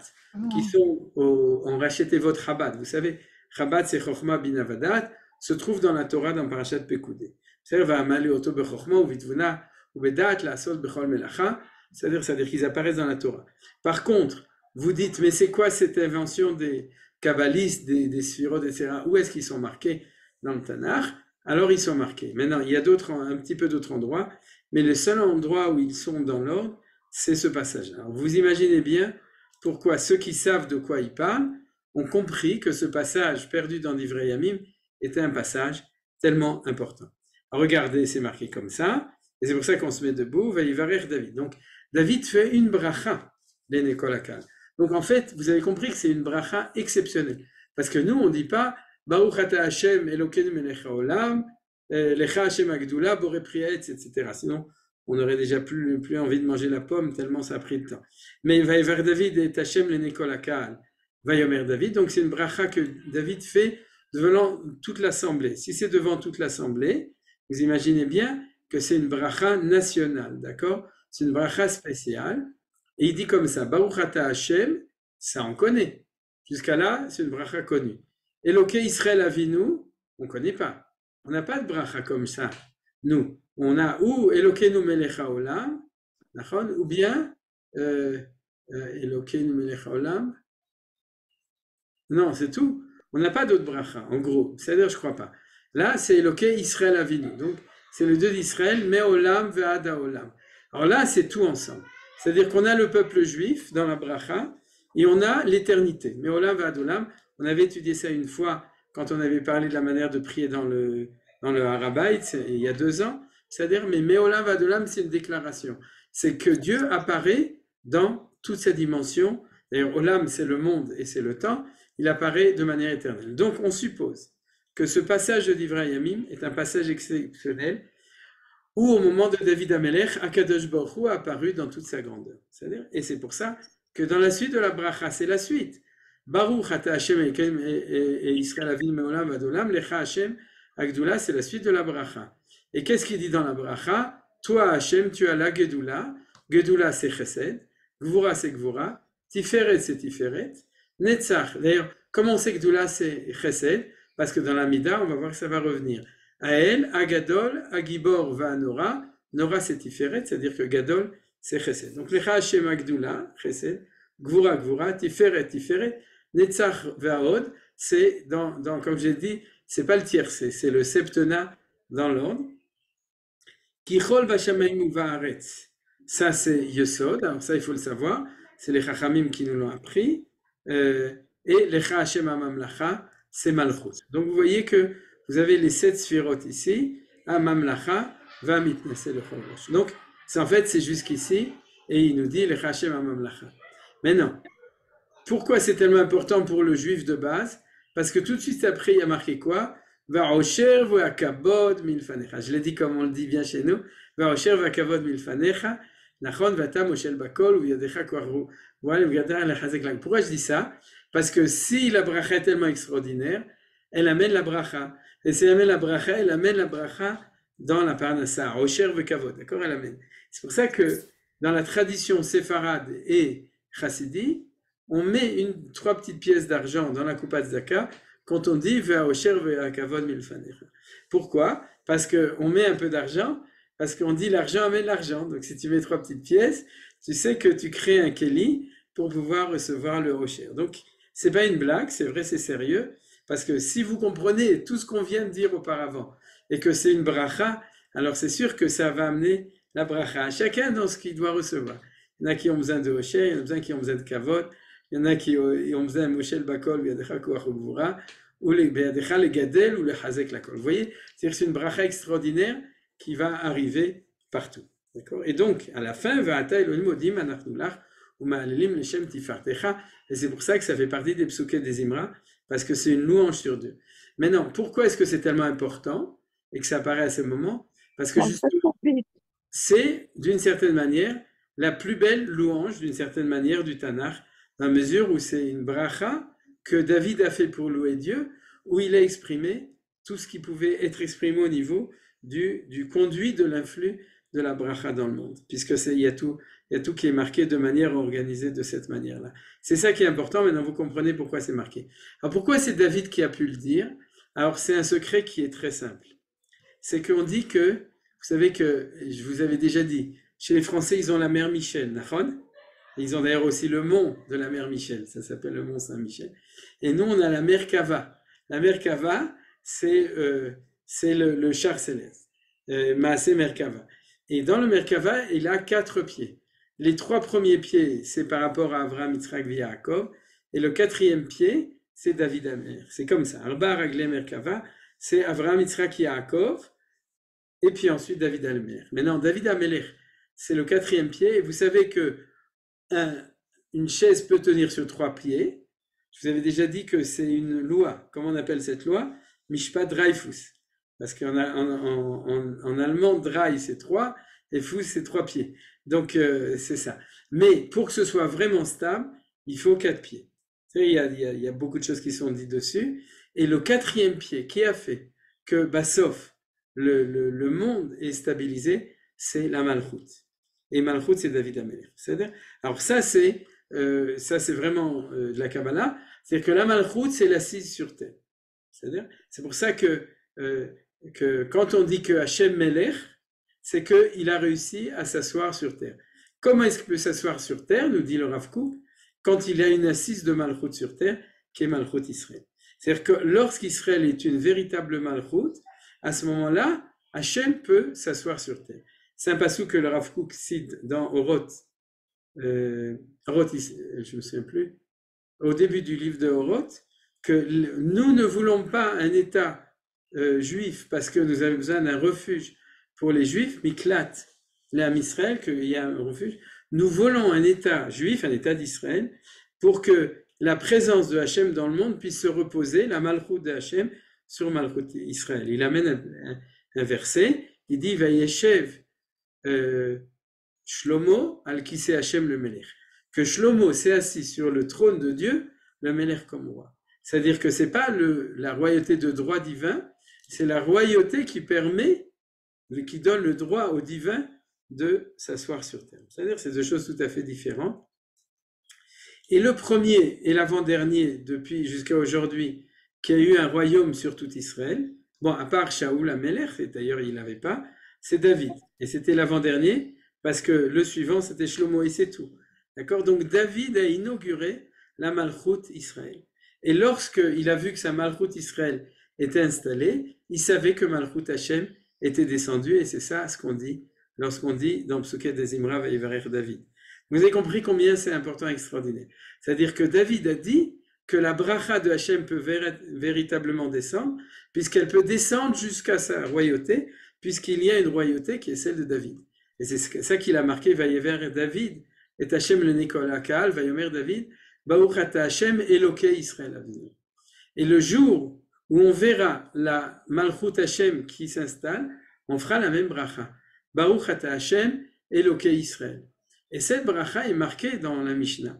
qui sont en Rachetevot Chabad. Vous savez, Chabad c'est Chokhmah, Bina, Vadat, se trouvent dans la Torah dans Parashat Pekudei. C'est-à-dire, Va'amali oto bechokhmah ou vitvuna ou bedat la'asot bechol melacha. C'est-à-dire qu'ils apparaissent dans la Torah. Par contre, vous dites, mais c'est quoi cette invention des kabbalistes, des sphirot, etc. Où est-ce qu'ils sont marqués dans le Tanakh? Alors ils sont marqués. Maintenant, il y a un petit peu d'autres endroits, mais le seul endroit où ils sont dans l'ordre, c'est ce passage. Alors vous imaginez bien pourquoi ceux qui savent de quoi ils parlent ont compris que ce passage perdu dans Divrei Yamim était un passage tellement important. Alors regardez, c'est marqué comme ça, et c'est pour ça qu'on se met debout, Vayivarech David. Donc David fait une bracha, l'Enekolakal. Donc en fait, vous avez compris que c'est une bracha exceptionnelle. Parce que nous, on ne dit pas Baruch ata Hashem Elokeinu melech haolam, Lecha Hashem Agdula, Boré Prietz, etc. Sinon, on n'aurait déjà plus envie de manger la pomme tellement ça a pris le temps. Mais Vayivar David et Hashem l'Enekolakal, Vayomer David. Donc c'est une bracha que David fait devant toute l'assemblée. Si c'est devant toute l'assemblée, vous imaginez bien que c'est une bracha nationale, d'accord? C'est une bracha spéciale. Et il dit comme ça, Baruch ata Hashem, ça on connaît. Jusqu'à là, c'est une bracha connue. Eloke Israël Avinu, on ne connaît pas. On n'a pas de bracha comme ça. Nous, on a ou Elokeinu melech haolam, ou bien Elokeinu melech haolam. Non, c'est tout. On n'a pas d'autre bracha, en gros. C'est-à-dire, je ne crois pas. Là, c'est Eloke Israël Avinu. Donc, c'est le Dieu d'Israël, Me'olam ve'ada olam. Alors là, c'est tout ensemble. C'est-à-dire qu'on a le peuple juif dans la bracha et on a l'éternité. Me'olam ve'ada olam. On avait étudié ça une fois quand on avait parlé de la manière de prier dans le Harabait, il y a 2 ans. C'est-à-dire, mais Me'olam ve'ada olam, c'est une déclaration. C'est que Dieu apparaît dans toutes ses dimensions. D'ailleurs, olam, c'est le monde et c'est le temps. Il apparaît de manière éternelle. Donc, on suppose que ce passage de Divrei Yamim est un passage exceptionnel où, au moment de David Amelech, Akadosh Baruch Hu a apparu dans toute sa grandeur. C'est-à-dire, et c'est pour ça que dans la suite de la bracha, c'est la suite. Baruch ata Hashem et Israël Avinu me'olamvad olam, lecha Hashem Agdula, c'est la suite de la bracha. Et qu'est-ce qu'il dit dans la bracha? Toi, Hashem, tu as la Gedula. Gedula, c'est Chesed. Gvura, c'est Gvura. Tiferet, c'est Tiferet. Netzach, d'ailleurs, comment on sait que Gdula c'est Chesed? Parce que dans la Mida, on va voir que ça va revenir. Ael, Agadol, Agibor, va Nora. Nora c'est Tiferet, c'est-à-dire que Gadol c'est Chesed. Donc Lecha Hashem Agdula, Chesed, Gvura, Gvura, Tiferet, Tiferet, Netzach, Vaod, c'est comme j'ai dit, c'est pas le tiercé, c'est le septennat dans l'ordre. Kichol Vashamayim Vaaretz, ça c'est Yesod, alors ça il faut le savoir, c'est les Chachamim qui nous l'ont appris. Et Lecha Hashem HaMamlacha, c'est Malchut. Donc vous voyez que vous avez les 7 sphirotes ici, HaMamlacha va mitnase le Chorosh. Donc en fait c'est jusqu'ici, et il nous dit Lecha Hashem HaMamlacha. Maintenant, pourquoi c'est tellement important pour le juif de base? Parce que tout de suite après il y a marqué quoi? Va'osher v'akabod milfanecha. Je l'ai dit comme on le dit bien chez nous. Va'osher v'akabod milfanecha. Nachon v'ata moshel bakol u'yadecha koaru. Pourquoi je dis ça? Parce que si la bracha est tellement extraordinaire, elle amène la bracha. Et si elle amène la bracha, elle amène la bracha dans la parnassa, osher v'kavod. D'accord? Elle amène. C'est pour ça que dans la tradition séfarade et chassidie, on met 3 petites pièces d'argent dans la coupa tzedaka quand on dit osher v'kavod milfanecha. Pourquoi? Parce qu'on met un peu d'argent, parce qu'on dit l'argent amène l'argent. Donc si tu mets 3 petites pièces, tu sais que tu crées un keli pour pouvoir recevoir le rocher. Donc, c'est pas une blague, c'est vrai, c'est sérieux, parce que si vous comprenez tout ce qu'on vient de dire auparavant, et que c'est une bracha, alors c'est sûr que ça va amener la bracha à chacun dans ce qu'il doit recevoir. Il y en a qui ont besoin de rocher, il y en a besoin qui ont besoin de kavod, il y en a qui ont besoin de moshel bakol, biadecha koach ugvura, ou les biadecha le gadel, ou le chazek lakol. Vous voyez, c'est-à-dire que c'est une bracha extraordinaire qui va arriver partout. D'accord? Et donc, à la fin, Va'ata Elohim odim anachnu lach u'ma'alelim leshem tifartecha. Et c'est pour ça que ça fait partie des psukei des Imra, parce que c'est une louange sur Dieu. Maintenant, pourquoi est-ce que c'est tellement important et que ça apparaît à ce moment? Parce que justement, c'est, d'une certaine manière, la plus belle louange, d'une certaine manière, du Tanakh dans la mesure où c'est une bracha que David a fait pour louer Dieu, où il a exprimé tout ce qui pouvait être exprimé au niveau du conduit de l'influx de la bracha dans le monde, puisque il y a tout qui est marqué de manière organisée de cette manière-là. C'est ça qui est important, maintenant vous comprenez pourquoi c'est marqué. Alors pourquoi c'est David qui a pu le dire? Alors c'est un secret qui est très simple. C'est qu'on dit que, vous savez que, je vous avais déjà dit, chez les Français ils ont la mer Michel, nachon? Ils ont d'ailleurs aussi le mont de la mer Michel, ça s'appelle le mont Saint-Michel. Et nous on a la mer Kava. La mer Kava, c'est le char céleste, Maaseh Merkava. Et dans le Merkava, il a 4 pieds. Les 3 premiers pieds, c'est par rapport à Avraham, Yitzhak et Yaakov. Et le 4e pied, c'est David Amer. C'est comme ça. Arba Raglé Merkava, c'est Avraham, Yitzhak et Yaakov. Et puis ensuite David Amer. Maintenant, David Amelech, c'est le 4e pied. Et vous savez que une chaise peut tenir sur 3 pieds. Je vous avais déjà dit que c'est une loi. Comment on appelle cette loi? Mishpat Dreyfus. Parce qu'en allemand, Drei c'est 3 et Fuß c'est 3 pieds. Donc c'est ça. Mais pour que ce soit vraiment stable, il faut 4 pieds. Il y a beaucoup de choses qui sont dites dessus. Et le 4e pied qui a fait que Bassof, le monde est stabilisé, c'est la Malchut. Et Malchut c'est David Amelech. Alors ça c'est vraiment de la Kabbalah. C'est-à-dire que la Malchut c'est l'assise sur terre. C'est pour ça que quand on dit que Hachem Melech, c'est qu'il a réussi à s'asseoir sur terre. Comment est-ce qu'il peut s'asseoir sur terre, nous dit le Rav Kook, quand il a une assise de Malchut sur terre, qui est Malchut Israël. C'est-à-dire que lorsqu'Israël est une véritable Malchut, à ce moment-là, Hachem peut s'asseoir sur terre. C'est un passage que le Rav Kook cite dans Oroth, je ne me souviens plus, au début du livre de Oroth, que nous ne voulons pas un État juif parce que nous avons besoin d'un refuge pour les juifs, Miklat, l'Am Israël, qu'il y a un refuge. Nous voulons un État juif, un État d'Israël, pour que la présence de Hachem dans le monde puisse se reposer, la Malchut de Hachem, sur Malchut Israël. Il amène un verset, il dit Vayeshev Shlomo al Kisei Hachem le Melech. Que Shlomo s'est assis sur le trône de Dieu, le Melech comme roi. C'est-à-dire que c'est pas la royauté de droit divin, c'est la royauté qui permet, qui donne le droit au divin de s'asseoir sur terre. C'est-à-dire que c'est deux choses tout à fait différentes. Et le premier et l'avant-dernier, depuis jusqu'à aujourd'hui, qui a eu un royaume sur tout Israël, bon, à part Shaoul Amelech, et d'ailleurs il n'avait pas, c'est David. Et c'était l'avant-dernier, parce que le suivant, c'était Shlomo, et c'est tout. D'accord? Donc David a inauguré la Malchut Israël. Et lorsqu'il a vu que sa Malchut Israël était installée, il savait que Malchut Hashem était descendu, et c'est ça ce qu'on dit lorsqu'on dit dans Psuket des Imra Vayivarer David. Vous avez compris combien c'est important et extraordinaire. C'est-à-dire que David a dit que la bracha de Hashem peut véritablement descendre, puisqu'elle peut descendre jusqu'à sa royauté, puisqu'il y a une royauté qui est celle de David. Et c'est ça qu'il a marqué, Vayivarer David, et Hashem le Nikol Akal, Vayomer David, Baruch ata Hashem Elokei Israël Avinu. Et le jour où on verra la Malchut Hashem qui s'installe, on fera la même bracha. Baruch ata Hashem Elokei Israël. Et cette bracha est marquée dans la Mishnah.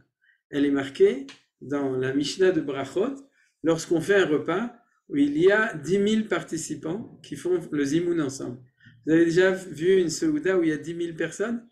Elle est marquée dans la Mishnah de Brachot, lorsqu'on fait un repas où il y a 10 000 participants qui font le zimoun ensemble. Vous avez déjà vu une Seouda où il y a 10 000 personnes?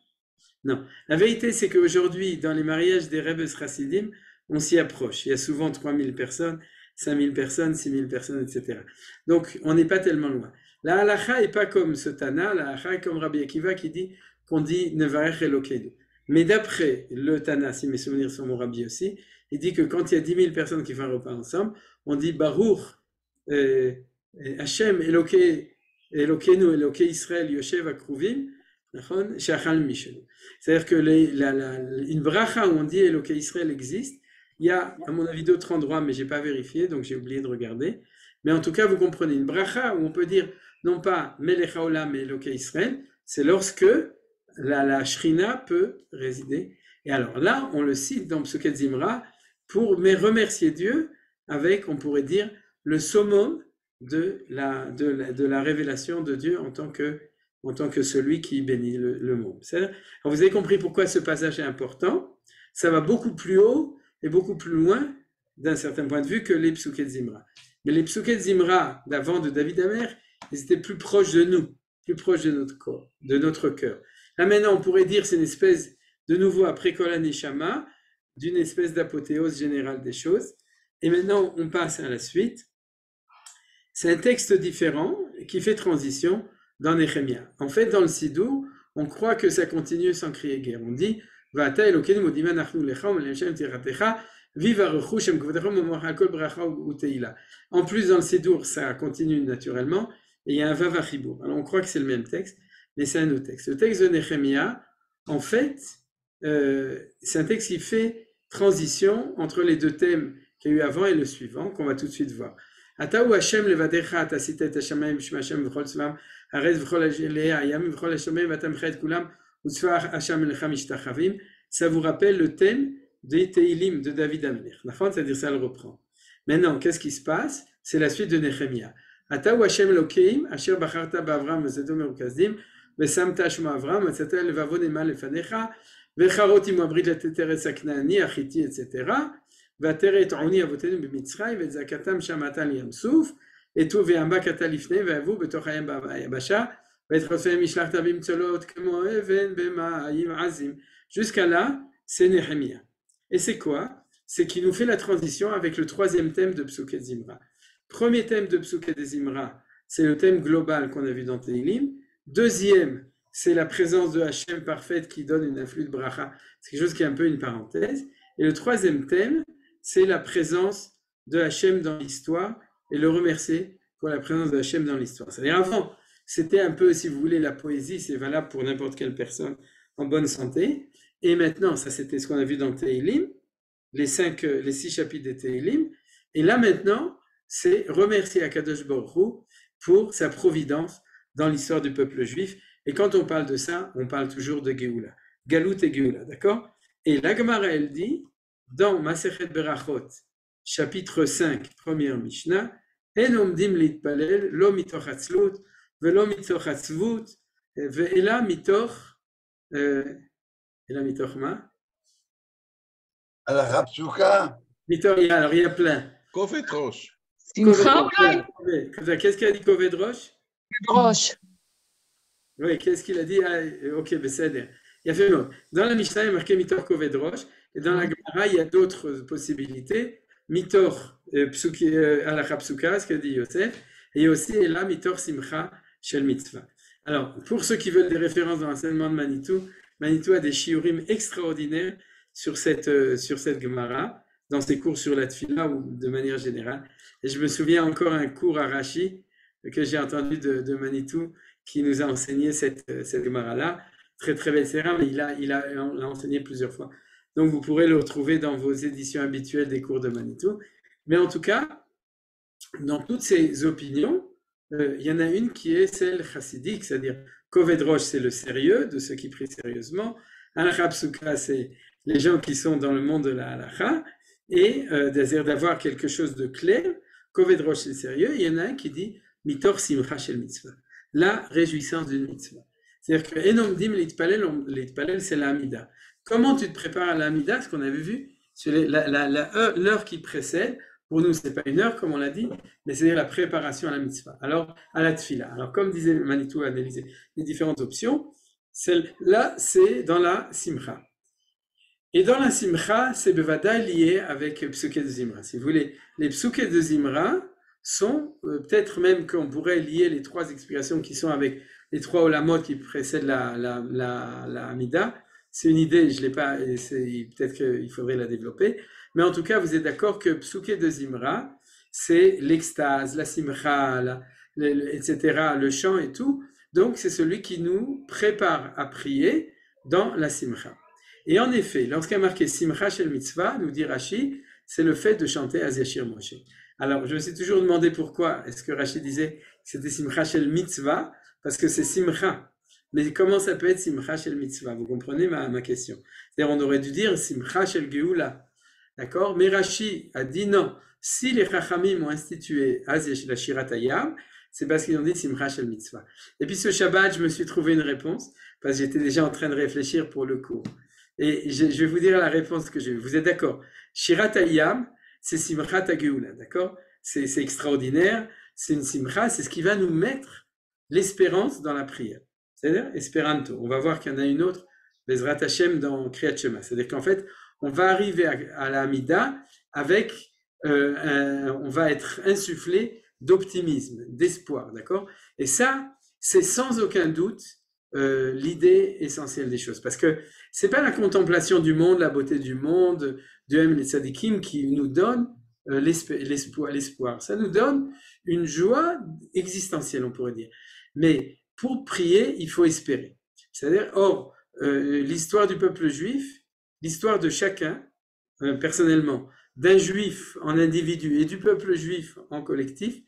Non. La vérité, c'est qu'aujourd'hui, dans les mariages des Rebbes Chassidim, on s'y approche. Il y a souvent 3 000 personnes, 5 000 personnes, 6 000 personnes, etc. Donc, on n'est pas tellement loin. La halacha n'est pas comme ce Tana, la halacha est comme Rabbi Akiva qui dit qu'on dit Nevarech Elokeinu. Mais d'après le Tana, si mes souvenirs sont mon Rabbi aussi, il dit que quand il y a 10 000 personnes qui font un repas ensemble, on dit Baruch Hashem Elokeinu Elokei Israël Yoshev Akruvim Shachal Mishelu. C'est-à-dire que une bracha où on dit Elokei Israël existe. Il y a, à mon avis, d'autres endroits, mais je n'ai pas vérifié, donc j'ai oublié de regarder. Mais en tout cas, vous comprenez, une bracha où on peut dire non pas Melech Haolam mais Elokei Israël, c'est lorsque la Shrina peut résider. Et alors là, on le cite dans Psuket Zimra pour remercier Dieu avec, on pourrait dire, le summum de la révélation de Dieu en tant que celui qui bénit le monde. Alors vous avez compris pourquoi ce passage est important. Ça va beaucoup plus haut est beaucoup plus loin, d'un certain point de vue, que les psuké de Zimra. Mais les psuké de Zimra d'avant de David Amer, ils étaient plus proches de nous, plus proches de notre corps, de notre cœur. Là maintenant, on pourrait dire c'est une espèce, de nouveau après Kol HaNeshama, d'une espèce d'apothéose générale des choses. Et maintenant, on passe à la suite. C'est un texte différent qui fait transition dans Nehemia. En fait, dans le Sidour, on croit que ça continue sans crier guerre. On dit Va'ata Elokeinu modima nachnu lecha u'le'Hashem tiratecha viva rechu shem kvodecha u'mamor kol bracha u'teila. En plus, dans le Sidour, ça continue naturellement et il y a un vavachibur. Alors, on croit que c'est le même texte, mais c'est un autre texte. Le texte de Nehemia, en fait, c'est un texte qui fait transition entre les deux thèmes qu'il y a eu avant et le suivant, qu'on va tout de suite voir. Ataou Hashem levadecha atasita et hashamayim b'shem Hashem v'chol tzvam haaretz v'chol hayam v'chol hashamayim v'atamcha et kulam u'tzvar Hashem lecha mishtachavim. Ça vous rappelle le thème des Teilim de David Amelech. C'est-à-dire ça le reprend. Maintenant, qu'est-ce qui se passe? C'est la suite de Nehemia. Ataou Hashem Elokeim asher bacharta ba'Avram v'zedo merukazdim v'samta shma Avram v'tzata levavon ema lefanecha v'charot imo abrit leteteres haknaani achiti etc. ותראה עוני אבותינו במצרים ואת זעקתם שמעת לים סוף אתו ויעמקת לפניהם ויבואו בתוך הים ביבשה ואת חוטפיהם השלכת במצולות כמו אבן במים עזים. Jusqu'à là, c'est Nehemia. Et c'est quoi? C'est qu'il nous fait la transition avec le troisième thème de Psuké de Zimra. Premier thème de Psuké de Zimra, c'est le thème global qu'on a vu dans Teilim. Deuxième, c'est la présence de Hachem parfaite qui donne une influx de bracha. C'est quelque chose qui est un peu une parenthèse. Et le troisième thème, c'est la présence de Hachem dans l'histoire et le remercier pour la présence de Hachem dans l'histoire. C'est-à-dire avant, c'était un peu, si vous voulez, la poésie, c'est valable pour n'importe quelle personne en bonne santé. Et maintenant, ça c'était ce qu'on a vu dans Teilim, les 6 chapitres des Teilim. Et là maintenant, c'est remercier Akadosh Baruch Hu pour sa providence dans l'histoire du peuple juif. Et quand on parle de ça, on parle toujours de Géoula. Galout et Géoula, d'accord? Et la Gemara, elle dit, dans Masechet Berachot, chapitre 5, première Mishnah, En omdim litpalel, lo mitoch atzlut, velo mitoch atzvut, ve'ela mitoch, ela mitoch ma? À la Rapsuka, Mitoch, alors il y a plein. כובד ראש. שמחה אולי? Qu'est-ce qu'il a dit Koved Rosh? ראש. Oui, qu'est-ce qu'il a dit? Ah, ok, בסדר. Il y a fait mot. Dans la Mishnah, il y a marqué Mitoch Koved Rosh. Et dans la Gemara, il y a d'autres possibilités. Mitor Alakha Psuka, ce qu'a dit Yosef, et aussi Ela Mitor Simcha Shel Mitzvah. Alors, pour ceux qui veulent des références dans l'enseignement de Manitou, Manitou a des shiurim extraordinaires sur cette Gemara, dans ses cours sur la Tfila ou de manière générale. Et je me souviens encore un cours à Rashi que j'ai entendu de Manitou qui nous a enseigné cette Gemara-là. Très très belle série, mais on l'a enseigné plusieurs fois. Donc, vous pourrez le retrouver dans vos éditions habituelles des cours de Manitou. Mais en tout cas, dans toutes ces opinions, il y en a une qui est celle chassidique, c'est-à-dire Koved Rosh, c'est le sérieux, de ceux qui prient sérieusement. Alakha Psuka, c'est les gens qui sont dans le monde de la halakha, et c'est-à-dire d'avoir quelque chose de clair. Koved Rosh, c'est sérieux. Il y en a un qui dit Mitor Simcha Shel Mitzvah, la réjouissance d'une mitzvah. C'est-à-dire que Enomdim Litpalel, c'est la Hamida. Comment tu te prépares à l'Amida, ce qu'on avait vu, c'est l'heure qui précède. Pour nous, ce n'est pas une heure, comme on l'a dit, mais c'est la préparation à la mitzvah. Alors, à la tfila. Alors, comme disait Manitou, analyser les différentes options, celle-là, c'est dans la simcha. Et dans la simcha, c'est bevada lié avec Psuké de Zimra. Si vous voulez, les Psuké de Zimra sont, peut-être même qu'on pourrait lier les trois explications qui sont avec les trois olamot qui précèdent la Amida. C'est une idée, je l'ai pas, peut-être qu'il faudrait la développer. Mais en tout cas, vous êtes d'accord que Psuké de Zimra, c'est l'extase, la simcha, etc., le chant et tout. Donc, c'est celui qui nous prépare à prier dans la simcha. Et en effet, lorsqu'il y a marqué simcha shel mitzvah, nous dit Rashi, c'est le fait de chanter Az Yashir Moshe. Alors, je me suis toujours demandé pourquoi est-ce que Rashi disait que c'était simcha shel mitzvah, parce que c'est simcha. Mais comment ça peut être simcha shel mitzvah? Vous comprenez ma question? C'est-à-dire, on aurait dû dire simcha shel geoula. D'accord? Mais Rashi a dit non. Si les chachamim ont institué la shirat hayam, c'est parce qu'ils ont dit simcha shel mitzvah. Et puis ce Shabbat, je me suis trouvé une réponse, parce que j'étais déjà en train de réfléchir pour le cours. Et je vais vous dire la réponse que j'ai eue. Vous êtes d'accord? Shirat Hayam, c'est Simchat HaGeula, d'accord? C'est extraordinaire, c'est une Simcha, c'est ce qui va nous mettre l'espérance dans la prière. C'est-à-dire Espéranto. On va voir qu'il y en a une autre, Bezrat Hashem dans Kriyat Shema. C'est-à-dire qu'en fait, on va arriver à la Hamida avec, on va être insufflé d'optimisme, d'espoir, d'accord? Et ça, c'est sans aucun doute l'idée essentielle des choses. Parce que c'est pas la contemplation du monde, la beauté du monde, du Hem les Tzadikim qui nous donne l'espoir. Ça nous donne une joie existentielle, on pourrait dire. Mais pour prier, il faut espérer. C'est-à-dire, or, l'histoire du peuple juif, l'histoire de chacun, personnellement, d'un juif en individu et du peuple juif en collectif,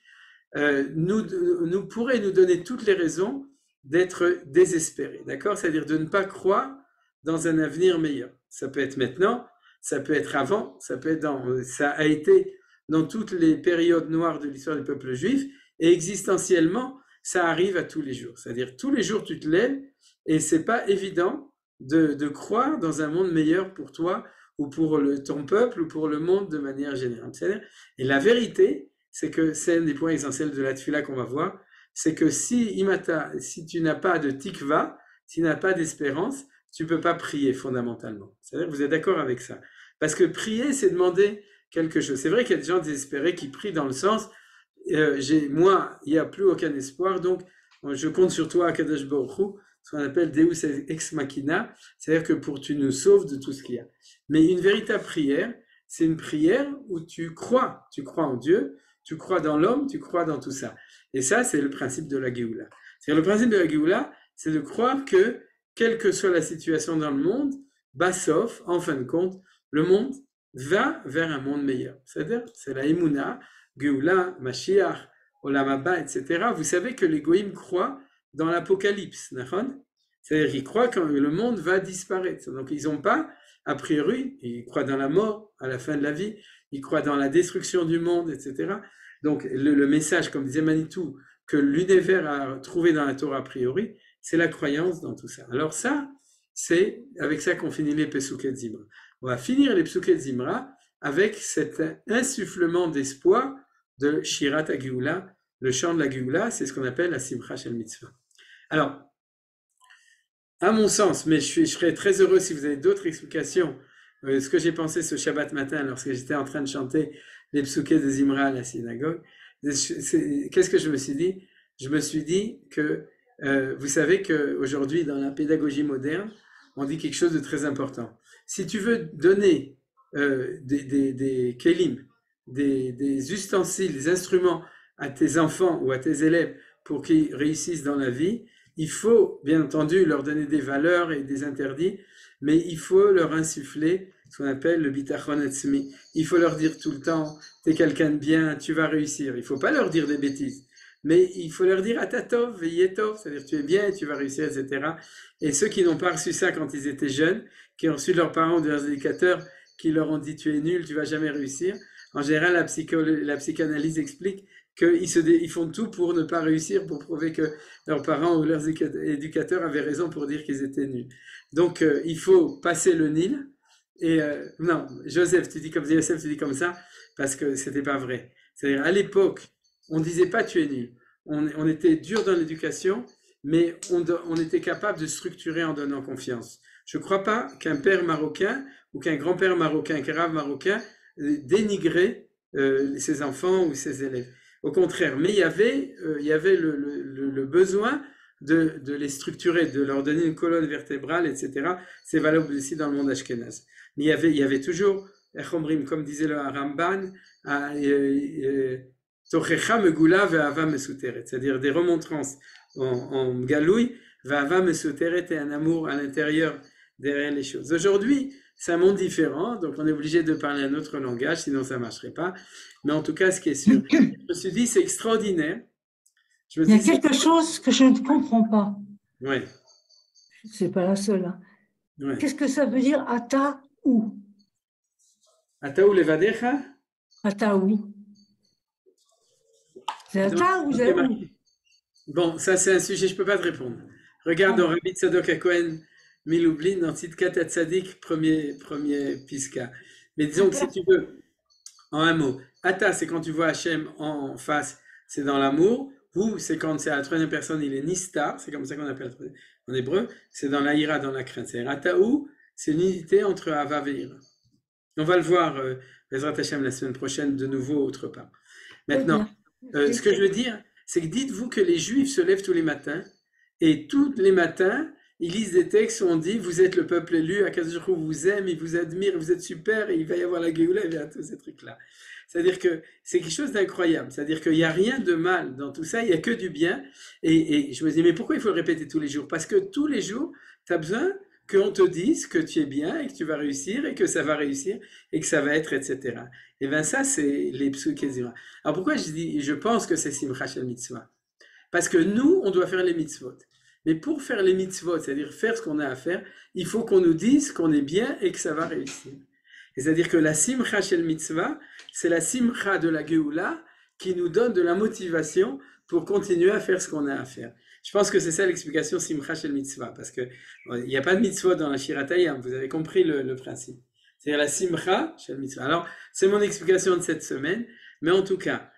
nous pourrait nous donner toutes les raisons d'être désespérés, d'accord? C'est-à-dire de ne pas croire dans un avenir meilleur. Ça peut être maintenant, ça peut être avant, ça a été dans toutes les périodes noires de l'histoire du peuple juif, et existentiellement, ça arrive à tous les jours. C'est-à-dire tous les jours tu te lèves, et c'est pas évident de croire dans un monde meilleur pour toi, ou pour ton peuple, ou pour le monde de manière générale. Et la vérité, c'est que c'est un des points essentiels de la tefila qu'on va voir, c'est que si tu n'as pas de tikva, si tu n'as pas d'espérance, tu peux pas prier fondamentalement. C'est-à-dire que vous êtes d'accord avec ça. Parce que prier, c'est demander quelque chose. C'est vrai qu'il y a des gens désespérés qui prient dans le sens, moi, il n'y a plus aucun espoir, donc je compte sur toi, Kadosh Baruch Hu, ce qu'on appelle Deus ex machina, c'est-à-dire que tu nous sauves de tout ce qu'il y a. Mais une véritable prière, c'est une prière où tu crois en Dieu, tu crois dans l'homme, tu crois dans tout ça. Et ça, c'est le principe de la Géoula. C'est-à-dire le principe de la Géoula, c'est de croire que, quelle que soit la situation dans le monde, Bassof, en fin de compte, le monde va vers un monde meilleur. C'est-à-dire, c'est la Emouna, Géoula, Mashiach, Olam Haba, etc. Vous savez que les Goïms croient dans l'Apocalypse, c'est-à-dire qu'ils croient que le monde va disparaître. Donc ils n'ont pas, a priori, ils croient dans la mort, à la fin de la vie, ils croient dans la destruction du monde, etc. Donc le message, comme disait Manitou, que l'univers a trouvé dans la Torah a priori, c'est la croyance dans tout ça. Alors ça, c'est avec ça qu'on finit les Pesukei Zimra. On va finir les Pesukei Zimra avec cet insufflement d'espoir de Shirat HaGeula, le chant de la Géoula, c'est ce qu'on appelle la Simcha Shel Mitzvah. Alors, à mon sens, mais je serais très heureux si vous avez d'autres explications, ce que j'ai pensé ce Shabbat matin lorsque j'étais en train de chanter les Pesukei de Zimra à la synagogue. Qu'est-ce que je me suis dit? Je me suis dit que, vous savez qu'aujourd'hui, dans la pédagogie moderne, on dit quelque chose de très important. Si tu veux donner des kelim, des ustensiles, des instruments à tes enfants ou à tes élèves pour qu'ils réussissent dans la vie, il faut bien entendu leur donner des valeurs et des interdits, mais il faut leur insuffler ce qu'on appelle le bitachon etzmi. Il faut leur dire tout le temps, t'es quelqu'un de bien, tu vas réussir. Il faut pas leur dire des bêtises, mais il faut leur dire atatov, veyetov, c'est-à-dire tu es bien et tu vas réussir, etc. Et ceux qui n'ont pas reçu ça quand ils étaient jeunes, qui ont reçu de leurs parents ou de leurs éducateurs, qui leur ont dit tu es nul, tu vas jamais réussir, en général la psychanalyse explique qu'ils font tout pour ne pas réussir, pour prouver que leurs parents ou leurs éducateurs avaient raison pour dire qu'ils étaient nuls. Donc, il faut passer le Nil. Et non, Joseph, tu dis comme ça, parce que c'était pas vrai. C'est-à-dire, à l'époque, on disait pas tu es nul. On était dur dans l'éducation, mais on était capable de structurer en donnant confiance. Je crois pas qu'un père marocain ou qu'un grand-père marocain, qu'un rave marocain dénigrait ses enfants ou ses élèves. Au contraire, mais il y avait le besoin de les structurer, de leur donner une colonne vertébrale, etc. C'est valable aussi dans le monde ashkénaze. Mais il y avait toujours, comme disait le Ramban, Tochecha megula ve'ava mesuteret, c'est-à-dire des remontrances en galouille, ve'ava mesuteret et un amour à l'intérieur derrière les choses. Aujourd'hui, c'est un monde différent, donc on est obligé de parler un autre langage, sinon ça ne marcherait pas. Mais en tout cas, ce qui est sûr, je me suis dit, c'est extraordinaire. Il y a quelque chose que je ne comprends pas. Oui. Ce n'est pas la seule. Hein. Ouais. Qu'est-ce que ça veut dire ata ou? Ata ou levadecha? Ata ou. C'est ata ou c'est ou? Bon, ça c'est un sujet, je ne peux pas te répondre. Regarde dans Rabbi Tzadok HaKohen Milublin, dans Tzidkat HaTzadik, premier Piska. Mais disons que si tu veux, en un mot, Ata, c'est quand tu vois Hachem en face, c'est dans l'amour. Hu, c'est quand c'est à la troisième personne, il est Nistar, c'est comme ça qu'on appelle en hébreu, c'est dans la ira, dans la crainte. C'est Ataou, c'est une unité entre Ava et Ira. On va le voir, Bezrat Hachem, la semaine prochaine, de nouveau autre part. Maintenant, ce que je veux dire, c'est que dites-vous que les Juifs se lèvent tous les matins, et tous les matins, ils lisent des textes où on dit, vous êtes le peuple élu, Akadosh Baruch Hu vous aime, il vous admire, vous êtes super, et il va y avoir la Géoula, il y a tous ces trucs-là. C'est-à-dire que c'est quelque chose d'incroyable. C'est-à-dire qu'il n'y a rien de mal dans tout ça, il n'y a que du bien. Et je me dis, mais pourquoi il faut le répéter tous les jours? Parce que tous les jours, tu as besoin qu'on te dise que tu es bien et que tu vas réussir et que ça va réussir et que ça va être, etc. Et bien ça, c'est les psuké zimra. Alors pourquoi je pense que c'est Simcha Shel Mitzvah? Parce que nous, on doit faire les mitzvot. Mais pour faire les mitzvot, c'est-à-dire faire ce qu'on a à faire, il faut qu'on nous dise qu'on est bien et que ça va réussir. Et c'est-à-dire que la Simcha Shel Mitzvah, c'est la Simcha de la Géoula qui nous donne de la motivation pour continuer à faire ce qu'on a à faire. Je pense que c'est ça l'explication Simcha Shel Mitzvah, parce qu'il n'y a pas de mitzvot dans la Shirat Hayam, vous avez compris le principe. C'est-à-dire la Simcha Shel Mitzvah. Alors, c'est mon explication de cette semaine, mais en tout cas,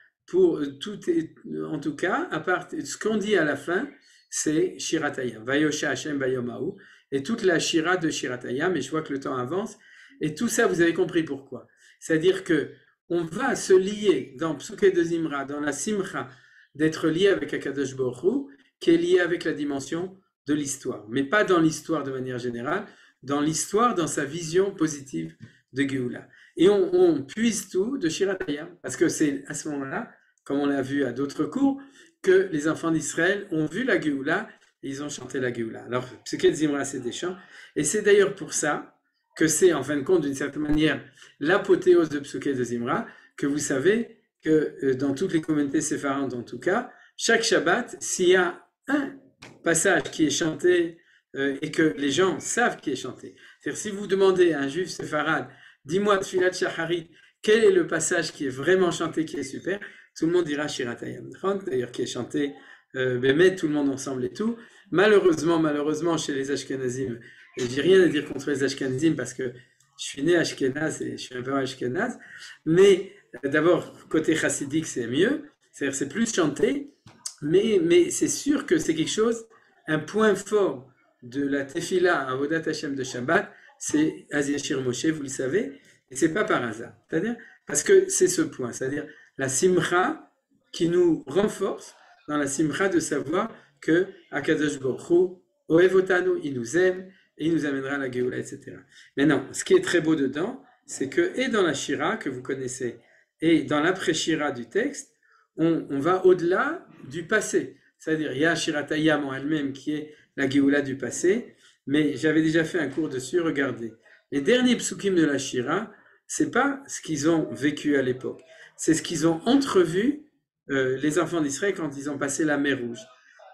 à part ce qu'on dit à la fin, c'est Shirat Hayam, Vayosha Hashem Bayomahu, et toute la Shira de Shirat Hayam, et je vois que le temps avance, et tout ça, vous avez compris pourquoi. C'est-à-dire que on va se lier dans Psuké de Zimra, dans la Simcha, d'être lié avec Akadosh Baruch Hu, qui est lié avec la dimension de l'histoire. Mais pas dans l'histoire de manière générale, dans l'histoire, dans sa vision positive de Géoula. Et on puise tout de Shirat Hayam, parce que c'est à ce moment-là, comme on l'a vu à d'autres cours, que les enfants d'Israël ont vu la Géoula et ils ont chanté la Géoula. Alors, Psuké de Zimra, c'est des chants. Et c'est d'ailleurs pour ça que c'est, en fin de compte, d'une certaine manière, l'apothéose de Psuké de Zimra, que vous savez que dans toutes les communautés sépharandes, en tout cas, chaque Shabbat, s'il y a un passage qui est chanté et que les gens savent qui est chanté, c'est-à-dire si vous demandez à un juif séfarade, dis-moi, Tfilat Shacharit, quel est le passage qui est vraiment chanté, qui est super, tout le monde dira Shirat Hayam, d'ailleurs qui est chanté, Bémet, tout le monde ensemble et tout. Malheureusement, chez les Ashkenazim, et j'ai rien à dire contre les Ashkenazim parce que je suis né Ashkenaz et je suis un peu Ashkenaz, mais d'abord, côté chassidique, c'est mieux, c'est-à-dire c'est plus chanté, mais c'est sûr que c'est quelque chose, un point fort de la Tefila à Avodat Hashem de Shabbat, c'est Az Yashir Moshe, vous le savez, et c'est pas par hasard, c'est-à-dire parce que c'est ce point, c'est-à-dire la Simcha qui nous renforce dans la Simcha de savoir que Akadosh Baruch Hu, Ohev Otanu, il nous aime, et il nous amènera à la Géoula, etc. Maintenant, ce qui est très beau dedans, c'est que, et dans la Shira que vous connaissez, et dans l'après-Shira du texte, on va au-delà du passé. C'est-à-dire, il y a Shirat Hayam en elle-même qui est la Géoula du passé, mais j'avais déjà fait un cours dessus, regardez. Les derniers psukim de la Shira, c'est pas ce qu'ils ont vécu à l'époque, c'est ce qu'ils ont entrevu, les enfants d'Israël, quand ils ont passé la mer Rouge.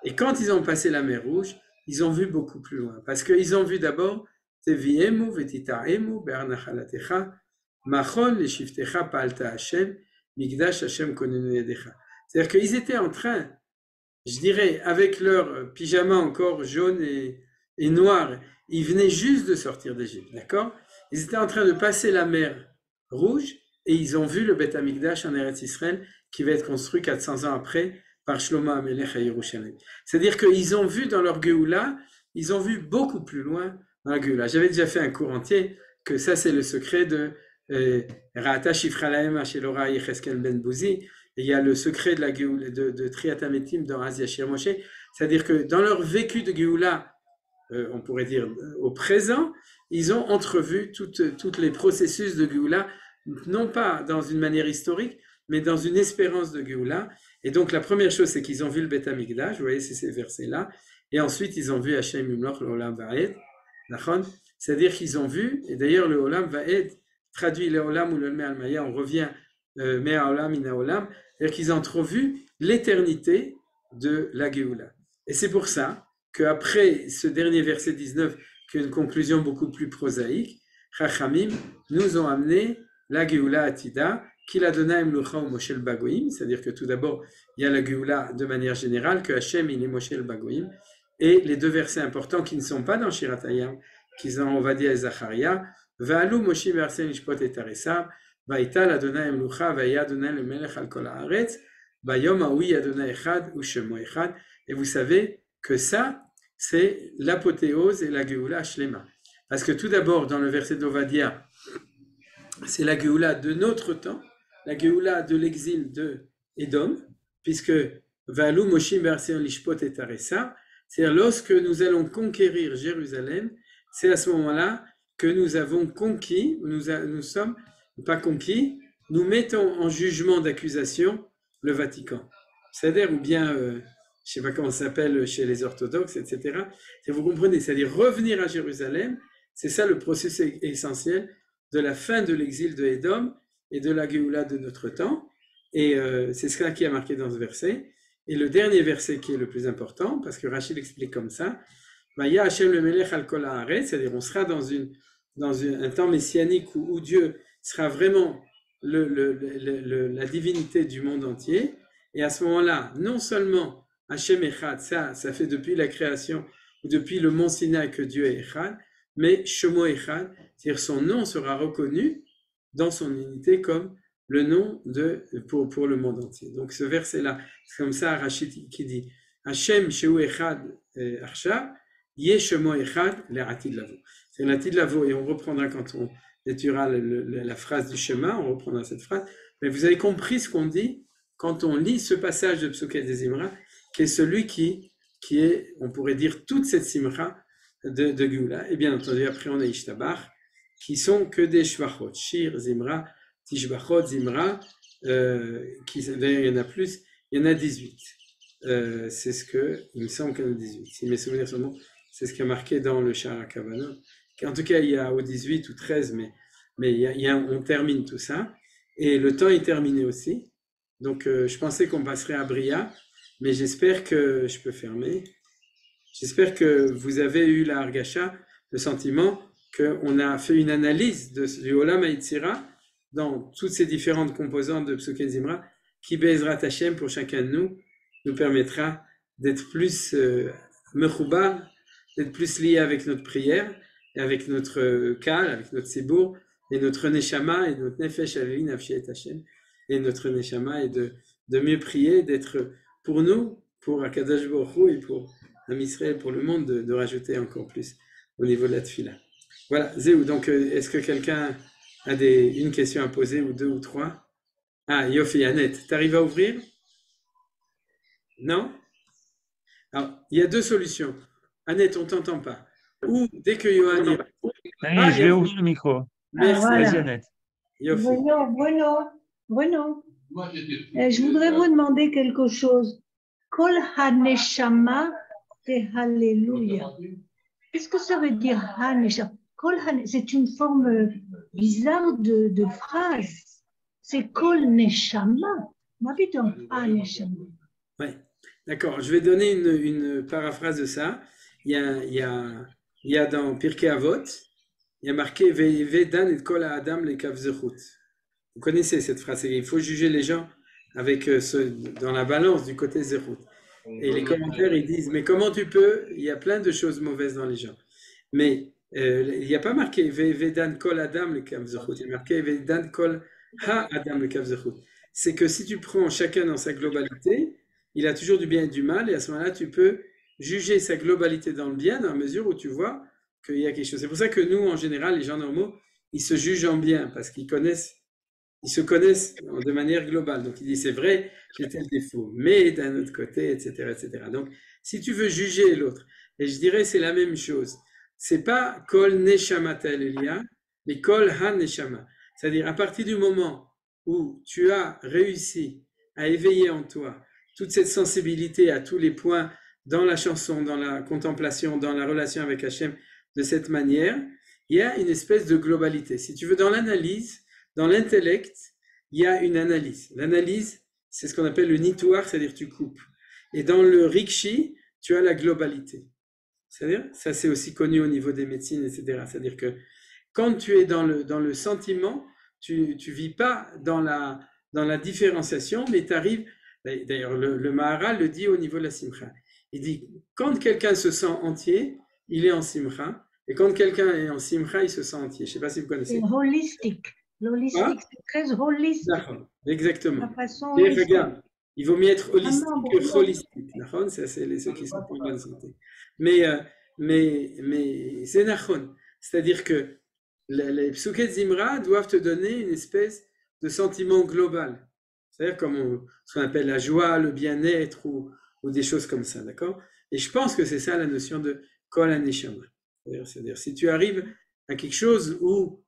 Et quand ils ont passé la mer Rouge, ils ont vu beaucoup plus loin. Parce qu'ils ont vu d'abord Teviemu vetitaemu be'arnachalatecha machon leshiftecha palta Hashem migdash Hashem konenu yedecha. C'est-à-dire qu'ils étaient en train, je dirais, avec leur pyjama encore jaune et noir, ils venaient juste de sortir d'Égypte, d'accord? Ils étaient en train de passer la mer Rouge et ils ont vu le Beth Amikdash en Eretz Israël qui va être construit 400 ans après par Shlomo HaMelech à Yerushalayim. C'est-à-dire qu'ils ont vu dans leur Géoula, ils ont vu beaucoup plus loin dans la Géoula. J'avais déjà fait un cours entier que ça c'est le secret de Ra'ata Shifra Lahem Ashelora Yecheskel Ben Bouzi. Et il y a le secret de la Géoula de Triat HaMetim dans Az Yashir Moshe. C'est-à-dire que dans leur vécu de Géoula, on pourrait dire au présent, ils ont entrevu toutes les processus de Géoula, non pas dans une manière historique, mais dans une espérance de Géoula. Et donc la première chose, c'est qu'ils ont vu le Beth Amikdash, vous voyez, c'est ces versets-là, et ensuite ils ont vu Hashem Yimloch, le Olam Va'ed, c'est-à-dire qu'ils ont vu, et d'ailleurs le Olam Va'ed, traduit le Olam ou le Mea Almaya, on revient Mea Olam, Ina Olam, c'est-à-dire qu'ils ont entrevu l'éternité de la Géoula. Et c'est pour ça qu'après ce dernier verset 19, qui est une conclusion beaucoup plus prosaïque, Chachamim nous ont amené la Géoula Atida, qu'il a donné à Mlucha ou Moshe el Bagoïm, c'est-à-dire que tout d'abord, il y a la Géoula de manière générale, que Hachem, il est Moshe el Bagoïm, et les deux versets importants qui ne sont pas dans Shirat Hayam, qui sont en Ovadia et Zacharia, Va'alu Moshe ve'Arsel lishpot et Aresav, Va'ital Adonai Melucha, Va'ya Adonai le Melech al kol haaretz, Va'yom ha'ui Adonai echad u'shemo echad. Et vous savez que ça, c'est l'apothéose et la Géoula Shlema. Parce que tout d'abord, dans le verset d'Ovadia, c'est la Géoula de notre temps, la Géoula de l'exil de Édom, puisque Va'alu Moshe ve'Arsel lishpot et Aresav, c'est-à-dire lorsque nous allons conquérir Jérusalem, c'est à ce moment-là que nous avons conquis, nous sommes pas conquis, nous mettons en jugement d'accusation le Vatican. C'est-à-dire, ou bien, je ne sais pas comment ça s'appelle chez les orthodoxes, etc. Vous comprenez, c'est-à-dire revenir à Jérusalem, c'est ça le processus essentiel de la fin de l'exil de Édom et de la Géoula de notre temps. Et c'est ce qui est marqué dans ce verset. Et le dernier verset qui est le plus important, parce que Rachid explique comme ça, Vaya Hashem le Melech al kol haaretz, c'est-à-dire on sera dans un temps messianique où Dieu sera vraiment la divinité du monde entier. Et à ce moment-là, non seulement Hashem Echad, ça fait depuis la création, ou depuis le mont Sinaï que Dieu est Echad, mais Shemo Echad, c'est-à-dire son nom sera reconnu dans son unité comme le nom pour le monde entier. Donc ce verset-là, c'est comme ça Rachid qui dit Hashem Sheu Echad Arshav, Yeshemo Echad Le'atid Lavo. C'est l'Atid Lavo, et on reprendra quand on étudiera la phrase du schéma, on reprendra cette phrase. Mais vous avez compris ce qu'on dit quand on lit ce passage de Psuket des Zimra, qui est celui qui est, on pourrait dire, toute cette Simra de Géoula. Et bien entendu, après on a Ishtabach, qui sont que des Shvachot, Shir, Zimra, Tishbachot, Zimra, d'ailleurs il y en a plus, il y en a 18. C'est ce que, il me semble qu'il y en a 18. Si mes souvenirs sont bons, c'est ce qui est marqué dans le Shara Kavanah. En tout cas, il y a au 18 ou 13, mais on termine tout ça. Et le temps est terminé aussi. Donc, je pensais qu'on passerait à Bria, mais j'espère que je peux fermer. J'espère que vous avez eu la Hargasha, le sentiment qu'on a fait une analyse du Olam HaYetzira dans toutes ces différentes composantes de Psuket Zimra, qui Be'ezrat Hashem pour chacun de nous permettra d'être plus mechouba, d'être plus lié avec notre prière, et avec notre kal, avec notre sebour, et notre neshama, et notre nefesh aleli nafshi et Hashem, et notre neshama, et de mieux prier, d'être pour nous, pour Akadosh Baruch Hu, et pour Am Israël, pour le monde, de rajouter encore plus au niveau de la tefila. Voilà, Zéou, donc est-ce que quelqu'un a une question à poser, ou deux ou trois? Ah, Yofi, Annette, t'arrives à ouvrir? Non? Alors, il y a deux solutions. Annette, on ne t'entend pas. Ou dès que Yohan ira. Oui, je vais ouvrir le micro. Merci, voilà. Vas-y, Annette. Yofi. Bueno. Je voudrais vous demander quelque chose. Kol haneshama te Alléluia. Qu'est-ce que ça veut dire haneshama? C'est une forme bizarre de phrase. C'est kol neshama. M'habitons haneshama. Oui, d'accord. Je vais donner une paraphrase de ça. Il y a dans Pirkei Avot, il y a marqué Ve'dan et kol ha'adam lekav zechut. Vous connaissez cette phrase. Il faut juger les gens avec dans la balance du côté zechut. Et les commentaires, ils disent, mais comment tu peux? Il y a plein de choses mauvaises dans les gens. Mais il n'y a pas marqué Ve'dan kol adam lekav zechut. Il y a marqué Ve'dan kol ha'adam lekav zechut. C'est que si tu prends chacun dans sa globalité, il a toujours du bien et du mal, et à ce moment-là, tu peux juger sa globalité dans le bien, dans la mesure où tu vois qu'il y a quelque chose. C'est pour ça que nous, en général, les gens normaux, ils se jugent en bien, parce qu'ils se connaissent de manière globale. Donc, ils disent, c'est vrai, j'ai tel défaut, mais d'un autre côté, etc., etc. Donc, si tu veux juger l'autre, et je dirais, c'est la même chose. C'est pas kol neshama ta'elia, mais kol ha neshama. C'est-à-dire, à partir du moment où tu as réussi à éveiller en toi toute cette sensibilité à tous les points dans la chanson, dans la contemplation, dans la relation avec Hachem, de cette manière, il y a une espèce de globalité. Si tu veux, dans l'analyse, dans l'intellect, il y a une analyse. L'analyse, c'est ce qu'on appelle le nitouar, c'est-à-dire tu coupes. Et dans le rikshi, tu as la globalité. C'est-à-dire, ça c'est aussi connu au niveau des médecines, etc. C'est-à-dire que quand tu es dans le sentiment, tu vis pas dans la différenciation, mais tu arrives. D'ailleurs, le Maharal le dit au niveau de la simcha. Il dit, quand quelqu'un se sent entier, il est en simcha, Et quand quelqu'un est en simcha, il se sent entier. Je ne sais pas si vous connaissez. C'est holistique. L'holistique, c'est très holistique. D'accord, exactement. La façon Et holistique. regarde, il vaut mieux être holistique Vraiment, que beaucoup. holistique. D'accord, ça c'est ceux qui sont pas en bonne santé. Mais c'est nachon. C'est-à-dire que les psuket zimra doivent te donner une espèce de sentiment global. C'est-à-dire comme ce qu'on appelle la joie, le bien-être ou des choses comme ça, d'accord? Et je pense que c'est ça la notion de kol haneshama. C'est-à-dire si tu arrives à quelque chose où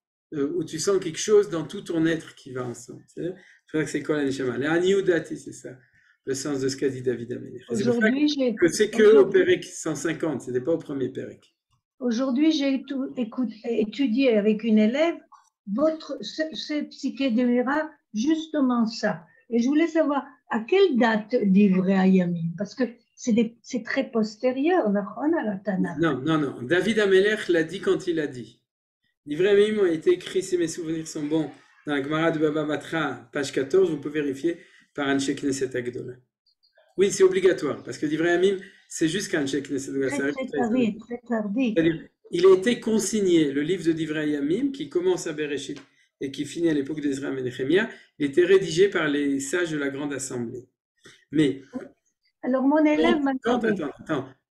tu sens quelque chose dans tout ton être qui va ensemble. C'est pour ça que c'est kol haneshama. Les aniudati, c'est ça, le sens de ce qu'a dit David Amelech. C'est pour ça que c'est que au Pérec 150, c'était pas au premier Pérec. Aujourd'hui, j'ai étudié avec une élève ce psyché de Mira, justement ça. Et je voulais savoir à quelle date d'Ivrei Hayamim, parce que c'est très postérieur, à la Tanakh. Non. David Amelech l'a dit quand il l'a dit. L'Ivrei Hayamim a été écrit, si mes souvenirs sont bons, dans la Gemara de Baba Batra, page 14, vous pouvez vérifier par Anshe Knesset Agdola. Oui, c'est obligatoire, parce que l'Ivrei Hayamim, c'est jusqu'à Anshe Knesset Agdola. Très tardif. Il a été consigné, le livre de Divrei Hayamim, qui commence à Bereshit et qui finit à l'époque d'Ezra et Nehemia, il était rédigé par les sages de la Grande Assemblée. Mais alors mon élève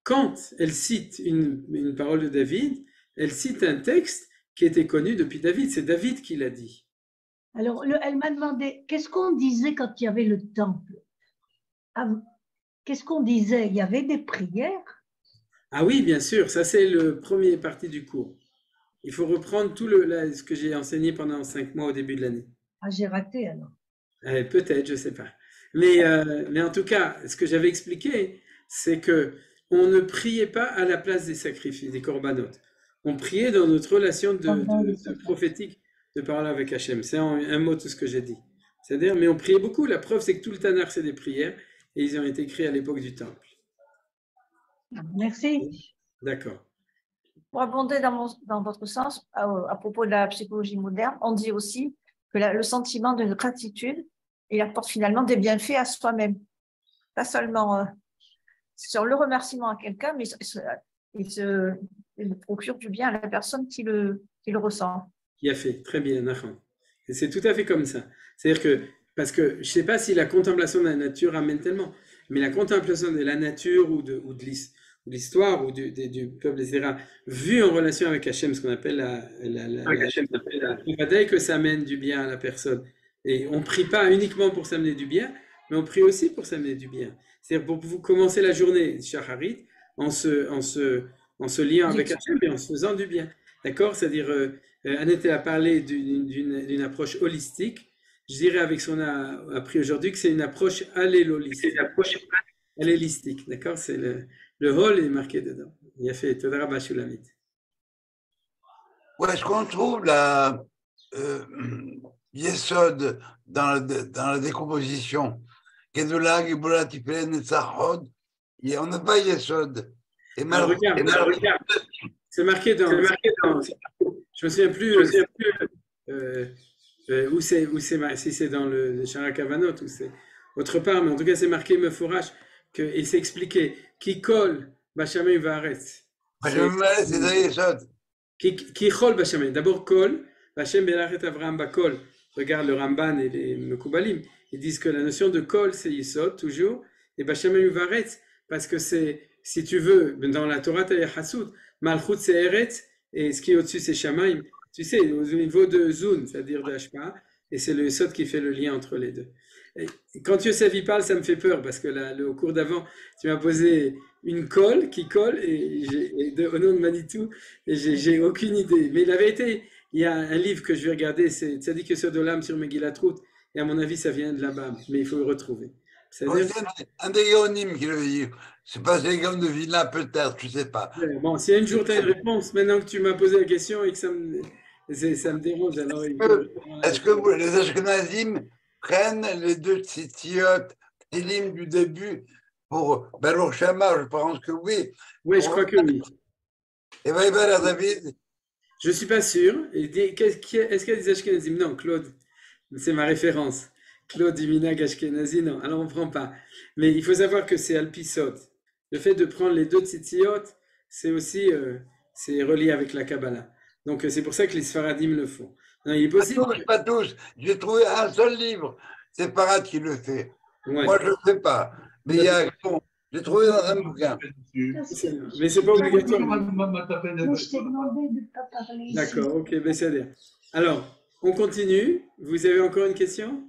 quand elle cite une parole de David, elle cite un texte qui était connu depuis David. C'est David qui l'a dit. Alors elle m'a demandé qu'est-ce qu'on disait quand il y avait le temple. Qu'est-ce qu'on disait? Il y avait des prières? Ah oui, bien sûr, ça c'est le premier partie du cours. Il faut reprendre tout ce que j'ai enseigné pendant 5 mois au début de l'année. Ah, j'ai raté alors. Peut-être, je ne sais pas. Mais en tout cas, ce que j'avais expliqué, c'est que on ne priait pas à la place des sacrifices, des corbanotes. On priait dans notre relation de prophétique, de parole avec Hachem. C'est un mot tout ce que j'ai dit. C'est-à-dire, mais on priait beaucoup. La preuve, c'est que tout le Tanakh, c'est des prières, et ils ont été écrits à l'époque du Temple. Merci. D'accord. Pour abonder dans votre sens, à propos de la psychologie moderne, on dit aussi que le sentiment de gratitude, il apporte finalement des bienfaits à soi-même. Pas seulement sur le remerciement à quelqu'un, mais il procure du bien à la personne qui le ressent. Il a fait, très bien, Nachan. Et c'est tout à fait comme ça. C'est-à-dire que, parce que je ne sais pas si la contemplation de la nature amène tellement, mais la contemplation de la nature ou de l'histoire ou du peuple, etc., vu en relation avec Hachem, ce qu'on appelle la que ça amène du bien à la personne. Et on ne prie pas uniquement pour s'amener du bien, mais on prie aussi pour s'amener du bien. C'est-à-dire pour vous commencer la journée, Shacharit, en se liant avec Hachem et en se faisant du bien. D'accord? C'est-à-dire, Annette a parlé d'une approche holistique. Je dirais avec ce qu'on a appris aujourd'hui que c'est une approche allélolistique. Allélistique, d'accord? C'est le hol est marqué dedans. Il a fait Todara Bashulamit. Où est-ce qu'on trouve la Yesod dans la décomposition? Kedula, Gibula, Tipelen, Netzachod. On n'a pas Yesod. Et regarde. C'est marqué dans. Je me souviens plus où c'est, si c'est dans le Shara Kavanot ou c'est autre part, mais en tout cas c'est marqué Mefourash et c'est expliqué qui colle Bachamay Varetz. C'est dans Yesod. Qui colle Bachamay. D'abord colle Bachem Belaret Avraham Bakol. Regarde le Ramban et les Mekoubalim. Ils disent que la notion de kol c'est Yesod toujours et Bachamay Varetz parce que c'est, si tu veux, dans la Torah t'as Hasoud, Malchut c'est Eretz et ce qui est au-dessus c'est Shamaim. Tu sais, au niveau de Zun, c'est-à-dire de Hashpa, et c'est le Yesod qui fait le lien entre les deux. Et quand Yosef y parle, ça me fait peur, parce que au cours d'avant, tu m'as posé une colle qui colle, au nom de Manitou, et j'ai aucune idée. Mais la vérité, il y a un livre que je vais regarder, c'est Tzadik Yesod Olam sur Megillat Ruth, et à mon avis, ça vient de là-bas, mais il faut le retrouver. C'est un des Yonim qui le dit. C'est pas des gars de Vilna, peut-être, je ne sais pas. Bon, si un jour tu as une réponse, maintenant que tu m'as posé la question et que ça me dérange, alors est-ce que les Ashkenazim prennent les deux tzitziot, Tilim du début pour Baruch Shama? Je pense que oui. Oui, je crois que oui. Et Vaïbal à David? Je ne suis pas sûr. Est-ce qu'il y a des Ashkenazim? Non, Claude, c'est ma référence. Claude Iminag Ashkenazi, non, alors on ne prend pas. Mais il faut savoir que c'est Alpisot. Le fait de prendre les deux tzitziot, c'est aussi c'est relié avec la Kabbalah. Donc c'est pour ça que les Sfaradim le font. Non, il est possible. Pas tous. J'ai trouvé un seul livre, c'est Parad qui le fait. Ouais. Moi, je ne le fais pas. Mais il y a, bon, j'ai trouvé dans un bouquin. Mais c'est pas obligatoire. Moi, je t'ai demandé de ne pas parler ici. D'accord, ok, ben c'est bien. Alors, on continue. Vous avez encore une question?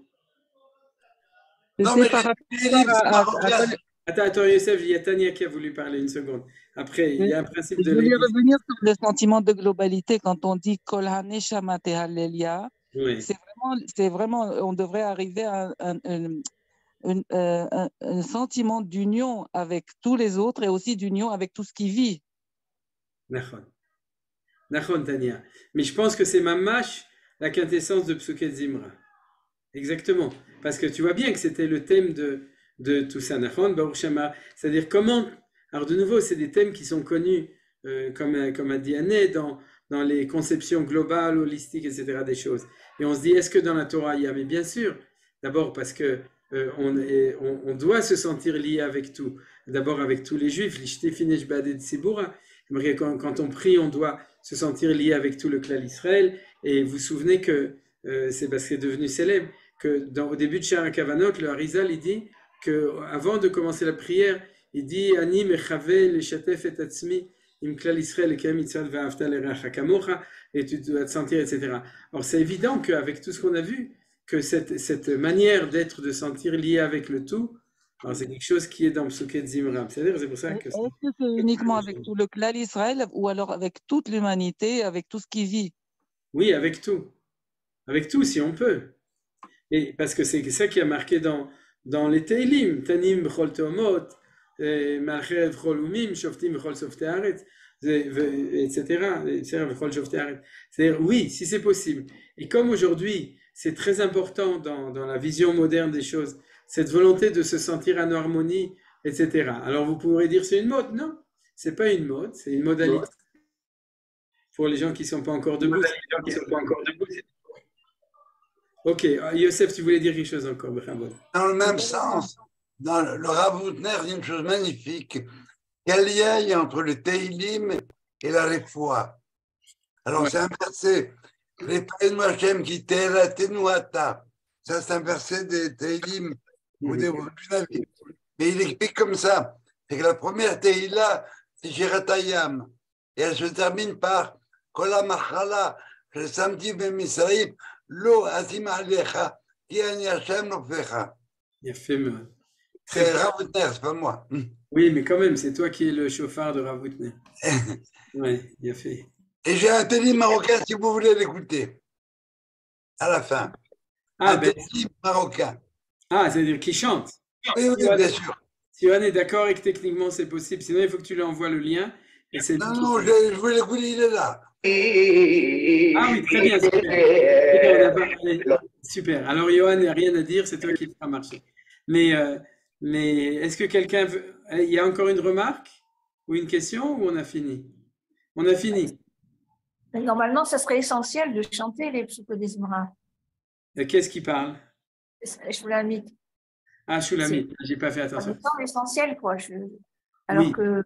Non, mais par rapport les livres marocains, Attends, Youssef, il y a Tania qui a voulu parler une seconde. Après, il y a un principe Je de voulais l'église. revenir sur le sentiment de globalité quand on dit Kol Haneshama Tehalelia. Oui, C'est vraiment, on devrait arriver à un sentiment d'union avec tous les autres et aussi d'union avec tout ce qui vit. Nachon. Nachon, Tania. Mais je pense que c'est mamash la quintessence de Psuket Zimra. Exactement. Parce que tu vois bien que c'était le thème de tout ça. Nachon, Baruch Shema. C'est-à-dire comment. Alors, de nouveau, c'est des thèmes qui sont connus, comme a dit Anne, dans les conceptions globales, holistiques, etc. des choses. Et on se dit, est-ce que dans la Torah, il y a? Mais bien sûr. D'abord parce que on doit se sentir lié avec tout. D'abord avec tous les juifs. Quand on prie, on doit se sentir lié avec tout le clan Israël. Et vous vous souvenez que c'est parce que c'est devenu célèbre que au début de Shara Kavanot, le Harizal, il dit qu'avant de commencer la prière, il dit Ani mechave leshatef et atzmi im klal Israël kem mitzvot ve'ahavta l'erecha kamocha, et tu dois te sentir, etc. Alors c'est évident qu'avec tout ce qu'on a vu, que cette manière d'être, de sentir lié avec le tout, alors c'est quelque chose qui est dans Psuket Zimra. C'est-à-dire, c'est pour ça que Est-ce que c'est uniquement avec tout le clan Israël ou alors avec toute l'humanité, avec tout ce qui vit? Oui, avec tout. Avec tout, si on peut. Et parce que c'est ça qui a marqué dans les Teilim, Tanim b'chol teomot, Malcheret b'chol umim, Shoftim b'chol softe haaretz, etc. C'est-à-dire, oui, si c'est possible. Et comme aujourd'hui, c'est très important dans la vision moderne des choses, cette volonté de se sentir en harmonie, etc. Alors vous pourrez dire c'est une mode. Non, c'est pas une mode, c'est une modalité. Pour les gens qui ne sont pas encore debout. Ok, Youssef, tu voulais dire quelque chose encore? dans le même sens, dans le Rav Hutner dit une chose magnifique. Quel lien il y a entre le Teilim et la Refoua? Alors, c'est un verset. Les Païnu Hashem qui Teila Tenuata. Ça, c'est un verset des Teilim ou des Navi. Mais il explique comme ça. C'est que la première Teila, c'est Shiratayam. Et elle se termine par Kola Machala, le samedi Bemisraïm, Lo Azim Alecha, qui Ani Hashem Nofecha. Il a fait mal. C'est Rav Hutner, c'est pas moi. Oui, mais quand même, c'est toi qui es le chauffard de Rav Hutner. Oui, il a fait. Et j'ai un Teilim marocain si vous voulez l'écouter. À la fin. Ah, Un Teilim marocain. c'est-à-dire qu'il chante. Oui, oui, bien sûr. Si on est d'accord et que techniquement c'est possible, sinon il faut que tu lui envoies le lien. Et c'est Non, je voulais l'écouter, il est là. Ah oui, très bien, super. Super. Alors, Johan, il n'y a rien à dire, c'est toi qui le fera marcher. Mais est-ce que quelqu'un veut. Il y a encore une remarque ou une question ou on a fini? On a fini. Mais normalement, ça serait essentiel de chanter les Psuket Zimra. Qu'est-ce qui parle? Shulamit. Ah, Shulamit, j'ai pas fait Ça attention. me semble essentiel, quoi. Alors Oui. que.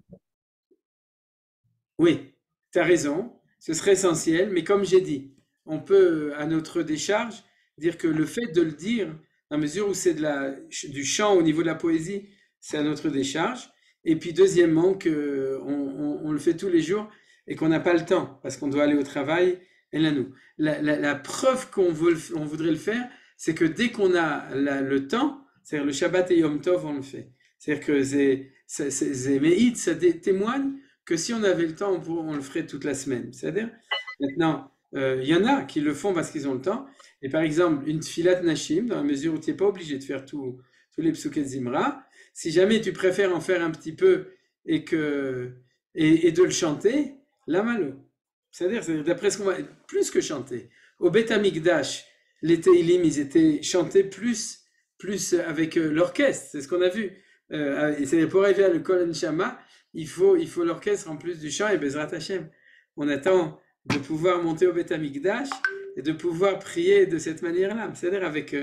Oui, tu as raison, ce serait essentiel, mais comme j'ai dit, on peut, à notre décharge, dire que le fait de le dire, dans la mesure où c'est du chant au niveau de la poésie, c'est à notre décharge. Et puis deuxièmement, qu'on le fait tous les jours et qu'on n'a pas le temps, parce qu'on doit aller au travail, et là nous. La preuve qu'on voudrait le faire, c'est que dès qu'on a le temps, c'est-à-dire le Shabbat et Yom Tov, on le fait. C'est-à-dire que Zéméïd, ça témoigne que si on avait le temps, on le ferait toute la semaine. C'est-à-dire, maintenant, il y en a qui le font parce qu'ils ont le temps. Et par exemple, une Tfilat Nashim, dans la mesure où tu n'es pas obligé de faire tous les Psuket Zimra, si jamais tu préfères en faire un petit peu et de le chanter, la malo. C'est-à-dire, d'après ce qu'on va, plus que chanter. Au Bet Amikdash, les Teilim, ils étaient chantés plus avec l'orchestre. C'est ce qu'on a vu. C'est pour arriver à le Kol Neshama, il faut l'orchestre en plus du chant et Bezrat Hashem. On attend de pouvoir monter au Bet Amikdash et de pouvoir prier de cette manière-là. C'est-à-dire avec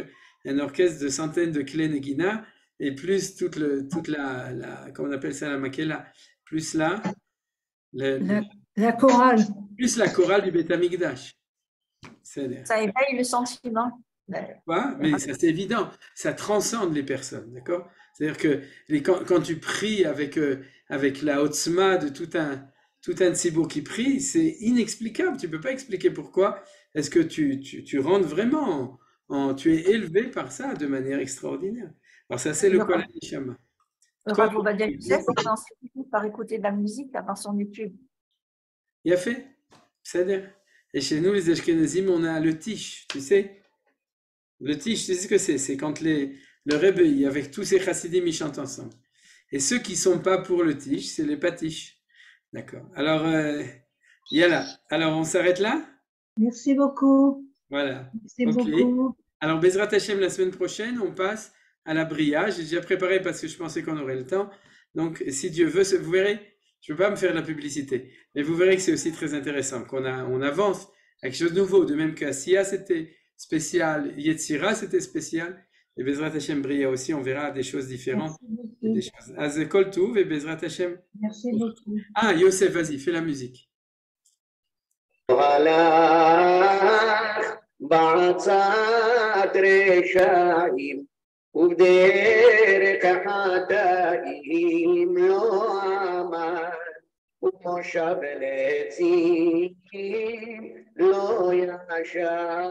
un orchestre de centaines de clés Negina et plus toute la comment on appelle ça, la makela, plus là. La La chorale. Plus la chorale du Beth Amikdash. Ça éveille le sentiment. Quoi? Mais ça c'est évident, ça transcende les personnes, d'accord? C'est-à-dire que quand tu pries avec la otzma de tout un tzibour qui prie, c'est inexplicable, tu peux pas expliquer pourquoi. Est-ce que tu rentres vraiment tu es élevé par ça de manière extraordinaire. Alors ça c'est le Kol HaNeshama. Le Rav Ovadia Yosef commence par écouter de la musique avant son étude. Il a fait, c'est-à-dire. Et chez nous les Ashkenazim, on a le tish, tu sais. Le tish, tu sais ce que c'est? C'est quand le Rebbe, avec tous ces chassidim, ils chantent ensemble. Et ceux qui ne sont pas pour le tish, c'est les patish. D'accord. Alors, yalla. Alors, on s'arrête là? Merci beaucoup. Voilà. Merci beaucoup. Alors, Bezrat Hashem, la semaine prochaine, on passe à la Bria. J'ai déjà préparé parce que je pensais qu'on aurait le temps. Donc, si Dieu veut, vous verrez, je ne veux pas me faire la publicité, mais vous verrez que c'est aussi très intéressant, on avance avec quelque chose de nouveau, de même qu'Asiya, c'était spécial, Yetzira, c'était spécial, et Bezrat Hashem Bria aussi, on verra des choses différentes. Des choses. Azekol Touv et Bezrat Hashem. Merci beaucoup. Ah, Yosef, vas-y, fais la musique. ובדרך החטאים לא עמד, ומושב לצים לא ישב,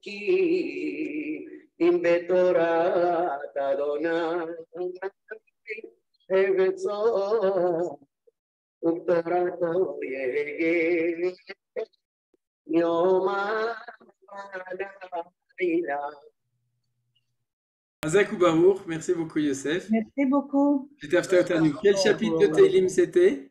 כי אם בתורת אדוני אבצו, ובתורתו יגן יום הלילה. Azak ou Baruch, merci beaucoup Yosef. Merci beaucoup. Quel chapitre de Teilim c'était?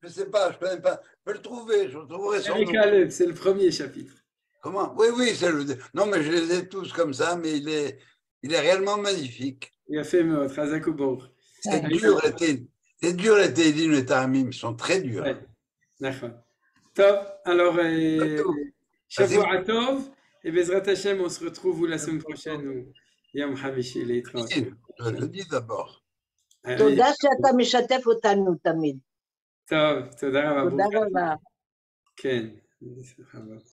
Je ne sais pas, je ne connais pas. Je peux le trouver, je le trouverai sans doute. C'est le premier chapitre. Comment? Oui, c'est le. Non, mais je les ai tous comme ça, mais il est réellement magnifique. Il a fait notre Azak ou Baruch. C'est dur, les Teilim, les Ta'amim, ils sont très durs. Ouais. D'accord. Top. Alors, Shavua Tov et Bezrat Hashem, on se retrouve la semaine prochaine ou Yom Hamishi, les Je le dis d'abord. תודה שאתה משתף אותנו תמיד. טוב, תודה רבה. תודה רבה. כן, בשמחה רבה.